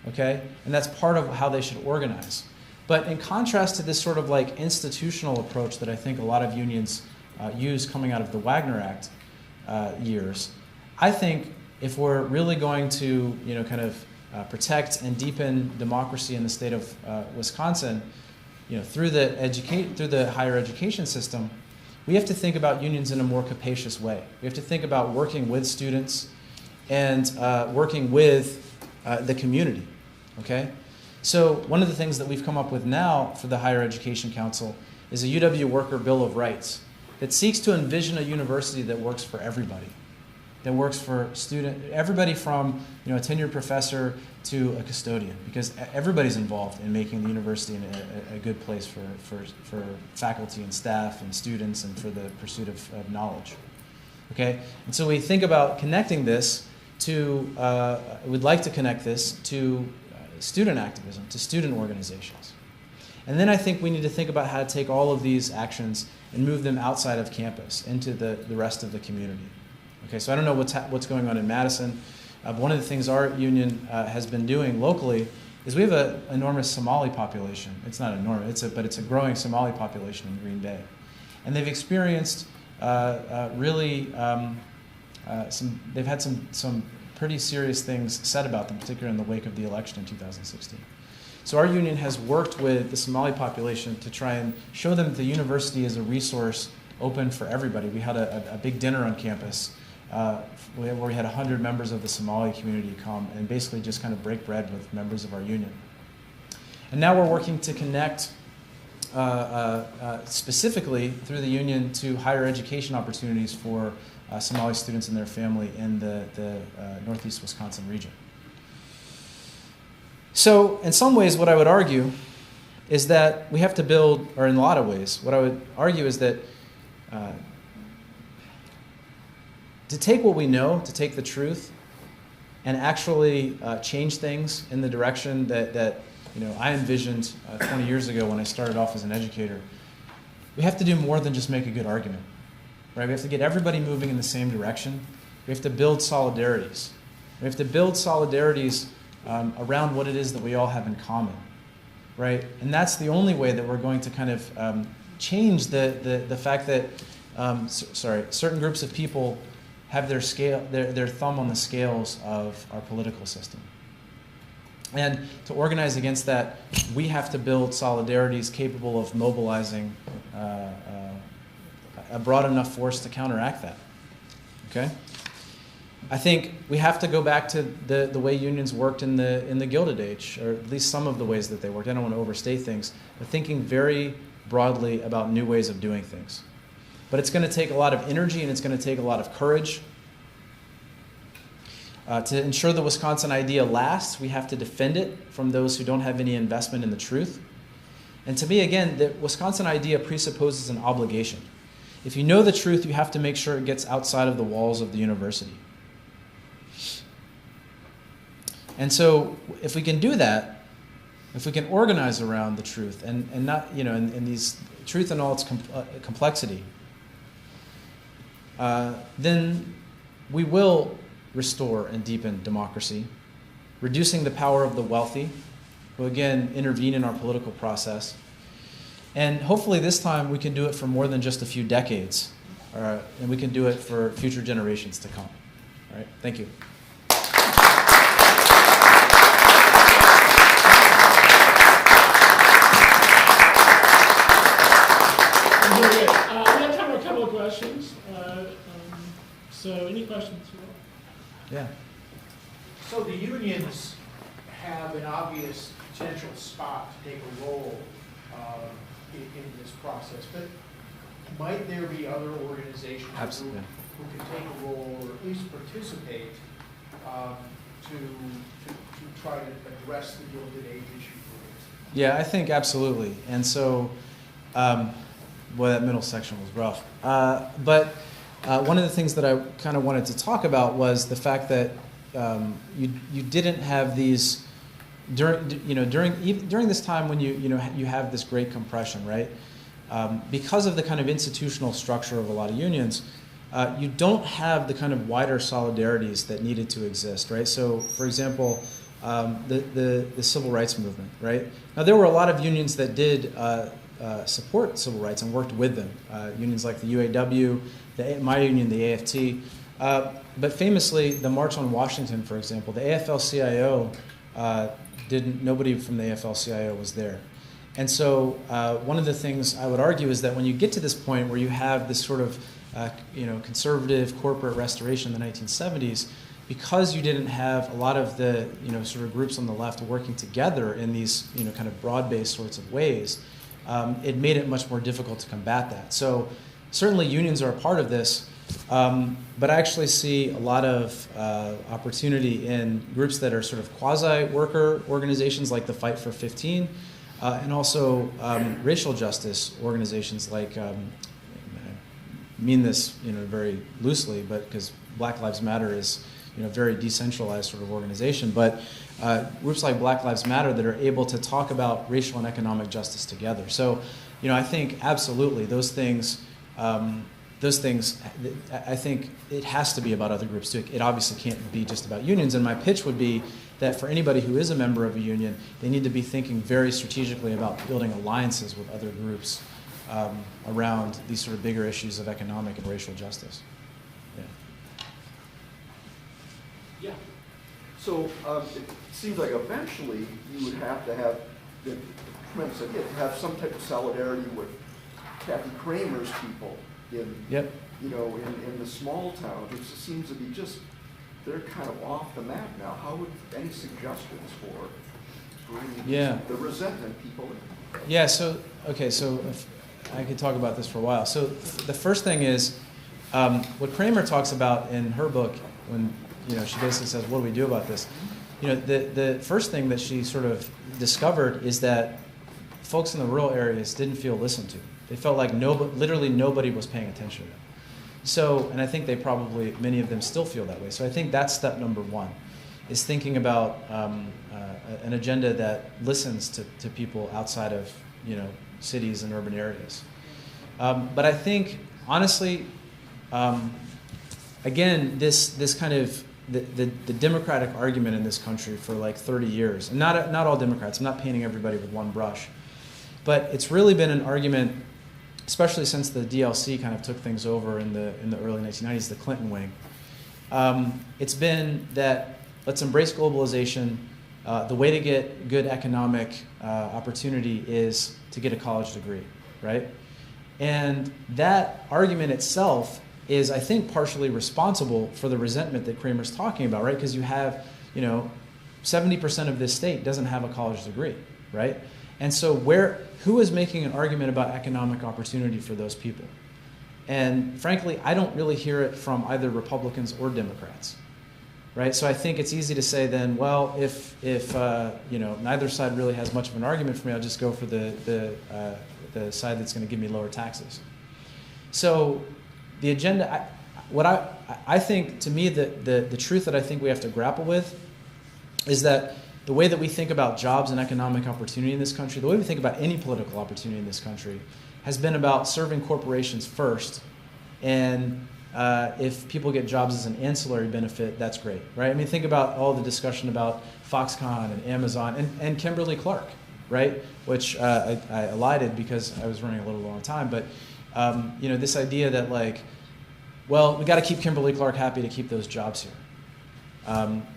C: okay? And that's part of how they should organize. But in contrast to this sort of like institutional approach that I think a lot of unions use coming out of the Wagner Act years, I think if we're really going to, kind of protect and deepen democracy in the state of Wisconsin, through the higher education system, we have to think about unions in a more capacious way. We have to think about working with students and working with the community, okay? So one of the things that we've come up with now for the Higher Education Council is a UW-Worker Bill of Rights that seeks to envision a university that works for everybody, that works for everybody from a tenured professor to a custodian, because everybody's involved in making the university a good place for faculty and staff and students and for the pursuit of knowledge. Okay, and so we think about connecting this to, we'd like to connect this to student activism, to student organizations. And then I think we need to think about how to take all of these actions and move them outside of campus into the rest of the community. Okay, so I don't know what's going on in Madison. But one of the things our union has been doing locally is we have an enormous Somali population. It's not enormous, but it's a growing Somali population in Green Bay. And they've experienced they've had some pretty serious things said about them, particularly in the wake of the election in 2016. So our union has worked with the Somali population to try and show them that the university is a resource open for everybody. We had a big dinner on campus where we had 100 members of the Somali community come and basically just kind of break bread with members of our union. And now we're working to connect specifically through the union to higher education opportunities for Somali students and their family in the Northeast Wisconsin region. So in some ways, what I would argue is that we have to build, or in a lot of ways, what I would argue is that to take what we know, to take the truth, and actually change things in the direction that I envisioned 20 years ago when I started off as an educator, we have to do more than just make a good argument. Right? We have to get everybody moving in the same direction. We have to build solidarities. We have to build solidarities around what it is that we all have in common. Right? And that's the only way that we're going to kind of change the fact that certain groups of people have their thumb on the scales of our political system. And to organize against that, we have to build solidarities capable of mobilizing a broad enough force to counteract that. Okay? I think we have to go back to the way unions worked in the Gilded Age, or at least some of the ways that they worked. I don't want to overstate things, but thinking very broadly about new ways of doing things. But it's going to take a lot of energy and it's going to take a lot of courage. To ensure the Wisconsin idea lasts, we have to defend it from those who don't have any investment in the truth. And to me, again, the Wisconsin idea presupposes an obligation. If you know the truth, you have to make sure it gets outside of the walls of the university. And so if we can do that, if we can organize around the truth and not, in these truth in all its complexity, then we will restore and deepen democracy, reducing the power of the wealthy, who again intervene in our political process. And hopefully this time we can do it for more than just a few decades, and we can do it for future generations to come. All right, thank you.
E: We have time for a couple of questions. So any questions?
C: Yeah.
B: So the unions have an obvious potential spot to take a role in this process, but might there be other organizations who can take a role or at least participate to try to address the Gilded Age issue?
C: Yeah, I think absolutely. And so, boy, that middle section was rough. But one of the things that I kind of wanted to talk about was the fact that you didn't have these during this time when you have this great compression, right? because of the kind of institutional structure of a lot of unions, you don't have the kind of wider solidarities that needed to exist, right? So, for example, the civil rights movement, right? Now, there were a lot of unions that did support civil rights and worked with them. Unions like the UAW, my union, the AFT. But famously, the March on Washington, for example, the AFL-CIO nobody from the AFL-CIO was there. And so one of the things I would argue is that when you get to this point where you have this sort of conservative corporate restoration in the 1970s, because you didn't have a lot of the sort of groups on the left working together in these kind of broad-based sorts of ways, it made it much more difficult to combat that. So certainly unions are a part of this, but I actually see a lot of opportunity in groups that are sort of quasi-worker organizations like the Fight for 15, and also racial justice organizations like, I mean this very loosely, but because Black Lives Matter is a very decentralized sort of organization, but groups like Black Lives Matter that are able to talk about racial and economic justice together. So, I think absolutely those things, I think it has to be about other groups too. It obviously can't be just about unions. And my pitch would be that for anybody who is a member of a union, they need to be thinking very strategically about building alliances with other groups around these sort of bigger issues of economic and racial justice. Yeah.
F: Yeah. So it seems like eventually you would have to have have some type of solidarity with Kathy Kramer's people in in the small towns. It just seems to be they're kind of off the map now. How would any suggestions for bringing the resentment people in?
C: Yeah. So if I could talk about this for a while. So the first thing is what Kramer talks about in her book when she basically says, "What do we do about this?" The first thing that she sort of discovered is that folks in the rural areas didn't feel listened to. They felt like literally nobody was paying attention to them. So, and I think many of them still feel that way. So I think that's step number one, is thinking about an agenda that listens to people outside of cities and urban areas. But I think honestly, again, this kind of the Democratic argument in this country for like 30 years, and not all Democrats. I'm not painting everybody with one brush, but it's really been an argument, especially since the DLC kind of took things over in the early 1990s, the Clinton wing. It's been that let's embrace globalization. The way to get good economic opportunity is to get a college degree, right? And that argument itself is, I think, partially responsible for the resentment that Kramer's talking about, right? Because you have, 70% of this state doesn't have a college degree, right? And so who is making an argument about economic opportunity for those people? And frankly, I don't really hear it from either Republicans or Democrats, right? So I think it's easy to say then, well, if neither side really has much of an argument for me, I'll just go for the side that's going to give me lower taxes. So the agenda, I think, to me, the truth that I think we have to grapple with is that the way that we think about jobs and economic opportunity in this country, the way we think about any political opportunity in this country, has been about serving corporations first. And if people get jobs as an ancillary benefit, that's great, right? I mean, think about all the discussion about Foxconn and Amazon and Kimberly-Clark, right? Which I elided because I was running a little low on time. But this idea that we got to keep Kimberly-Clark happy to keep those jobs here.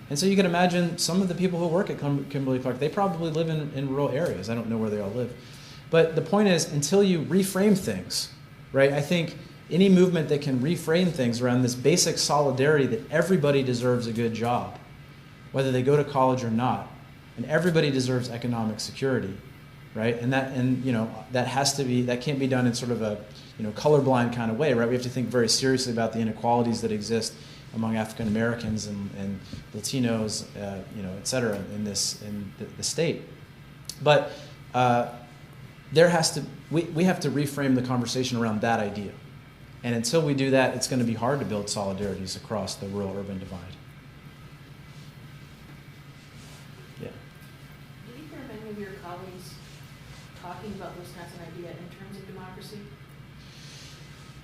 C: And so you can imagine some of the people who work at Kimberly-Clark, they probably live in rural areas. I don't know where they all live. But the point is, until you reframe things, right, I think any movement that can reframe things around this basic solidarity that everybody deserves a good job, whether they go to college or not, and everybody deserves economic security, right? And that has to be, that can't be done in sort of a colorblind kind of way, right? We have to think very seriously about the inequalities that exist among African Americans and Latinos, et cetera, in the state. But we have to reframe the conversation around that idea. And until we do that, it's going to be hard to build solidarities across the rural-urban divide. Yeah.
D: Do you hear many of your colleagues talking about those kinds of ideas in terms of democracy?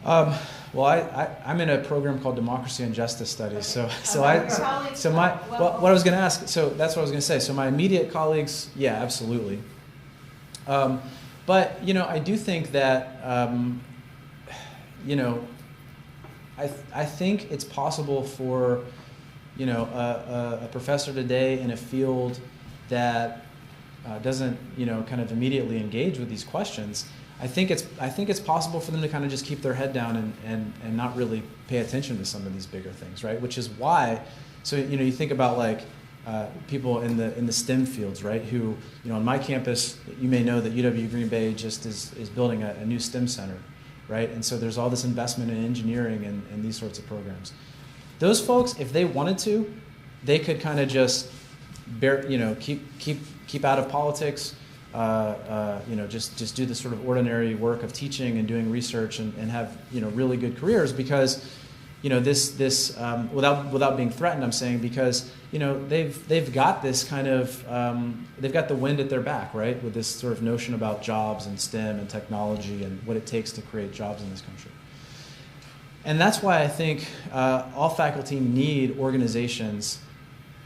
C: Well, I'm in a program called Democracy and Justice Studies.
D: Okay.
C: So
D: Well,
C: what I was going to ask. So that's what I was going to say. So my immediate colleagues, yeah, absolutely. But I do think that I think it's possible for a professor today in a field that doesn't kind of immediately engage with these questions. I think it's possible for them to kind of just keep their head down and not really pay attention to some of these bigger things, right? Which is why, so you think about like people in the STEM fields, right? Who on my campus, you may know that UW Green Bay just is building a new STEM center, right? And so there's all this investment in engineering and these sorts of programs. Those folks, if they wanted to, they could kind of just keep out of politics. Just do the sort of ordinary work of teaching and doing research and have really good careers because this without being threatened, I'm saying because they've got this kind of they've got the wind at their back, right, with this sort of notion about jobs and STEM and technology and what it takes to create jobs in this country. And that's why I think all faculty need organizations.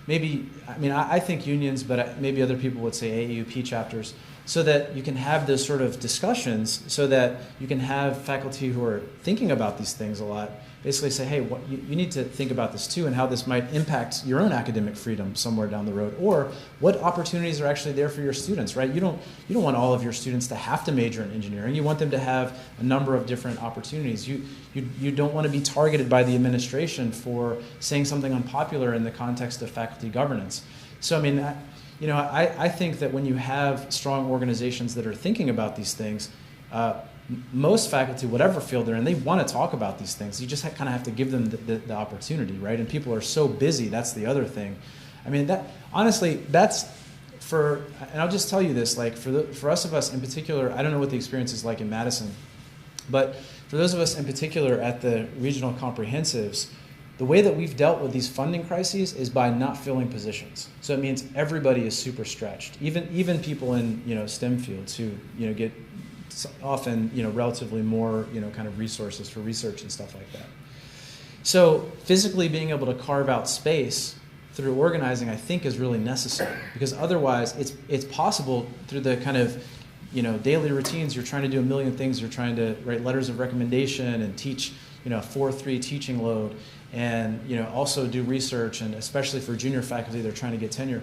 C: I think unions, but maybe other people would say AAUP chapters, so that you can have those sort of discussions, so that you can have faculty who are thinking about these things a lot, basically say, hey, you need to think about this too and how this might impact your own academic freedom somewhere down the road, or what opportunities are actually there for your students, right? You don't want all of your students to have to major in engineering. You want them to have a number of different opportunities. You don't want to be targeted by the administration for saying something unpopular in the context of faculty governance. So I think that when you have strong organizations that are thinking about these things, most faculty, whatever field they're in, they want to talk about these things. You just kind of have to give them the opportunity, right? And people are so busy. That's the other thing. That's for, and I'll just tell you this, like for us in particular, I don't know what the experience is like in Madison, but for those of us in particular at the regional comprehensives, the way that we've dealt with these funding crises is by not filling positions. So it means everybody is super stretched. Even people in STEM fields who get often relatively more kind of resources for research and stuff like that. So physically being able to carve out space through organizing, I think, is really necessary, because otherwise it's possible through the kind of daily routines. You're trying to do a million things. You're trying to write letters of recommendation and teach 4-3 teaching load, and also do research, and especially for junior faculty, they're trying to get tenure.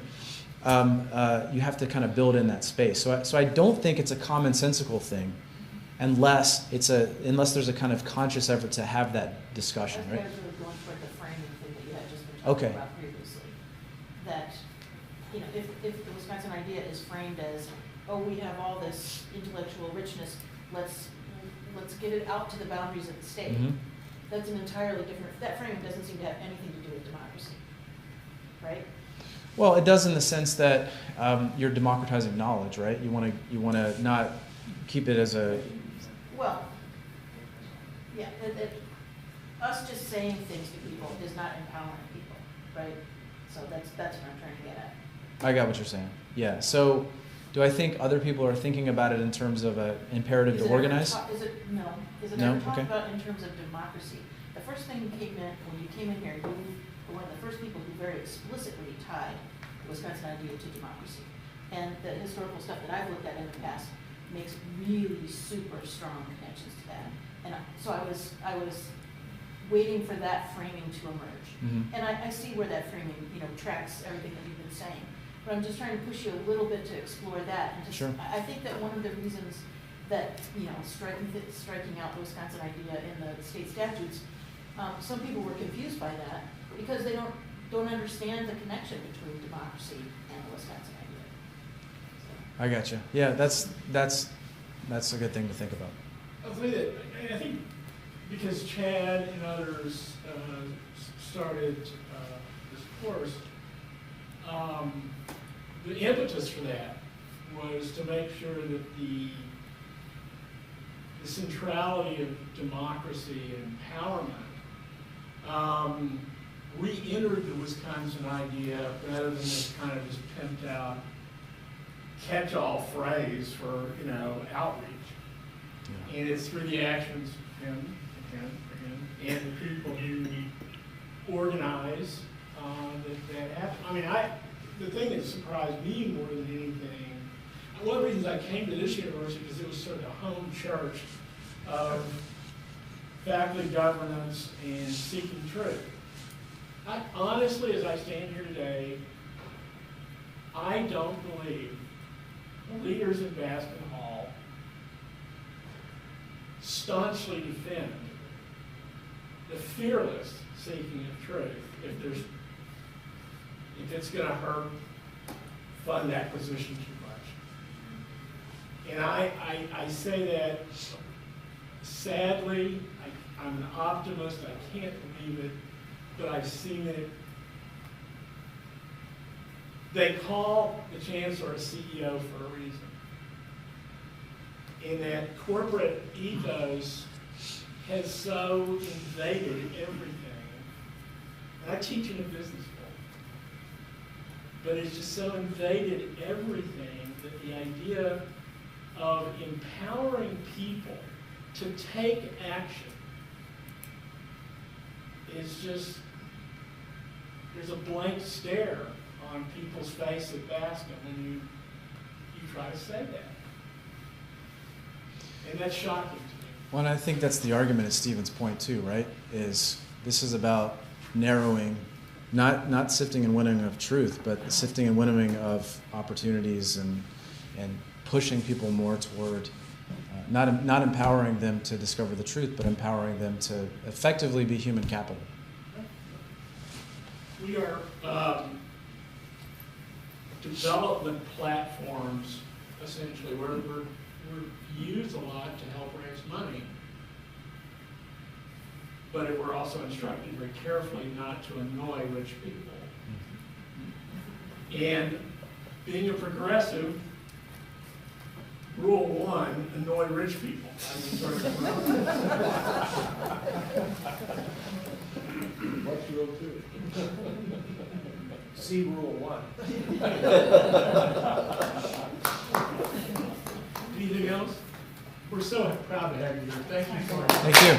C: You have to kind of build in that space. So I don't think it's a commonsensical thing, unless there's a kind of conscious effort to have that discussion, right?
D: That's really going toward the framing thing that you had just been talking about previously. That if the Wisconsin idea is framed as, oh, we have all this intellectual richness, let's get it out to the boundaries of the state. Mm-hmm. That's an entirely different. That framing doesn't seem to have anything to do with democracy, right?
C: Well, it does in the sense that you're democratizing knowledge, right? You want to not keep it as a.
D: Well, yeah. Us just saying things to people is not empowering people, right? So that's what I'm trying to get at.
C: I got what you're saying. Yeah. So, do I think other people are thinking about it in terms of an imperative to organize?
D: Is it ever talked about in terms of democracy? The first thing when you came in here, you were one of the first people who very explicitly tied the Wisconsin idea to democracy. And the historical stuff that I've looked at in the past makes really super strong connections to that. And so I was waiting for that framing to emerge. Mm-hmm. And I see where that framing, tracks everything that you've been saying. But I'm just trying to push you a little bit to explore that. And just, sure. I think that one of the reasons that, striking out the Wisconsin idea in the state statutes, some people were confused by that because they don't understand the connection between democracy and the Wisconsin idea. So.
C: I got you. Yeah, that's a good thing to think about.
E: I'll tell you that I think because Chad and others started this course, the impetus for that was to make sure that the centrality of democracy and empowerment re-entered the Wisconsin idea rather than this kind of just pimped out catch-all phrase for outreach. Yeah. And it's through the actions of him and and the people who organize that happen. I mean, the thing that surprised me more than anything, one of the reasons I came to this university because it was sort of a home church of faculty governance and seeking truth. I honestly, as I stand here today, I don't believe the leaders in Baskin Hall staunchly defend the fearless seeking of truth if it's going to hurt fund acquisition too much. And I say that sadly, I'm an optimist, I can't believe it, but I've seen it. They call the chancellor a CEO for a reason. And that corporate ethos has so invaded everything. And I teach in a business school. But it's just so invaded everything that the idea of empowering people to take action is just, there's a blank stare on people's face at Baskin when you try to say that. And that's shocking to me.
C: Well, and I think that's the argument at Stephen's point too, right? Is this is about narrowing, not sifting and winnowing of truth, but sifting and winnowing of opportunities and pushing people more toward not empowering them to discover the truth, but empowering them to effectively be human capital.
E: We are development platforms, essentially. We're used a lot to help raise money, but we're also instructed very carefully not to annoy rich people. And being a progressive, rule one, annoy rich people. I mean, sort of. What's rule two?
B: See rule 1.
E: Anything else? We're so proud to have you here. Thank you so much.
C: Thank you.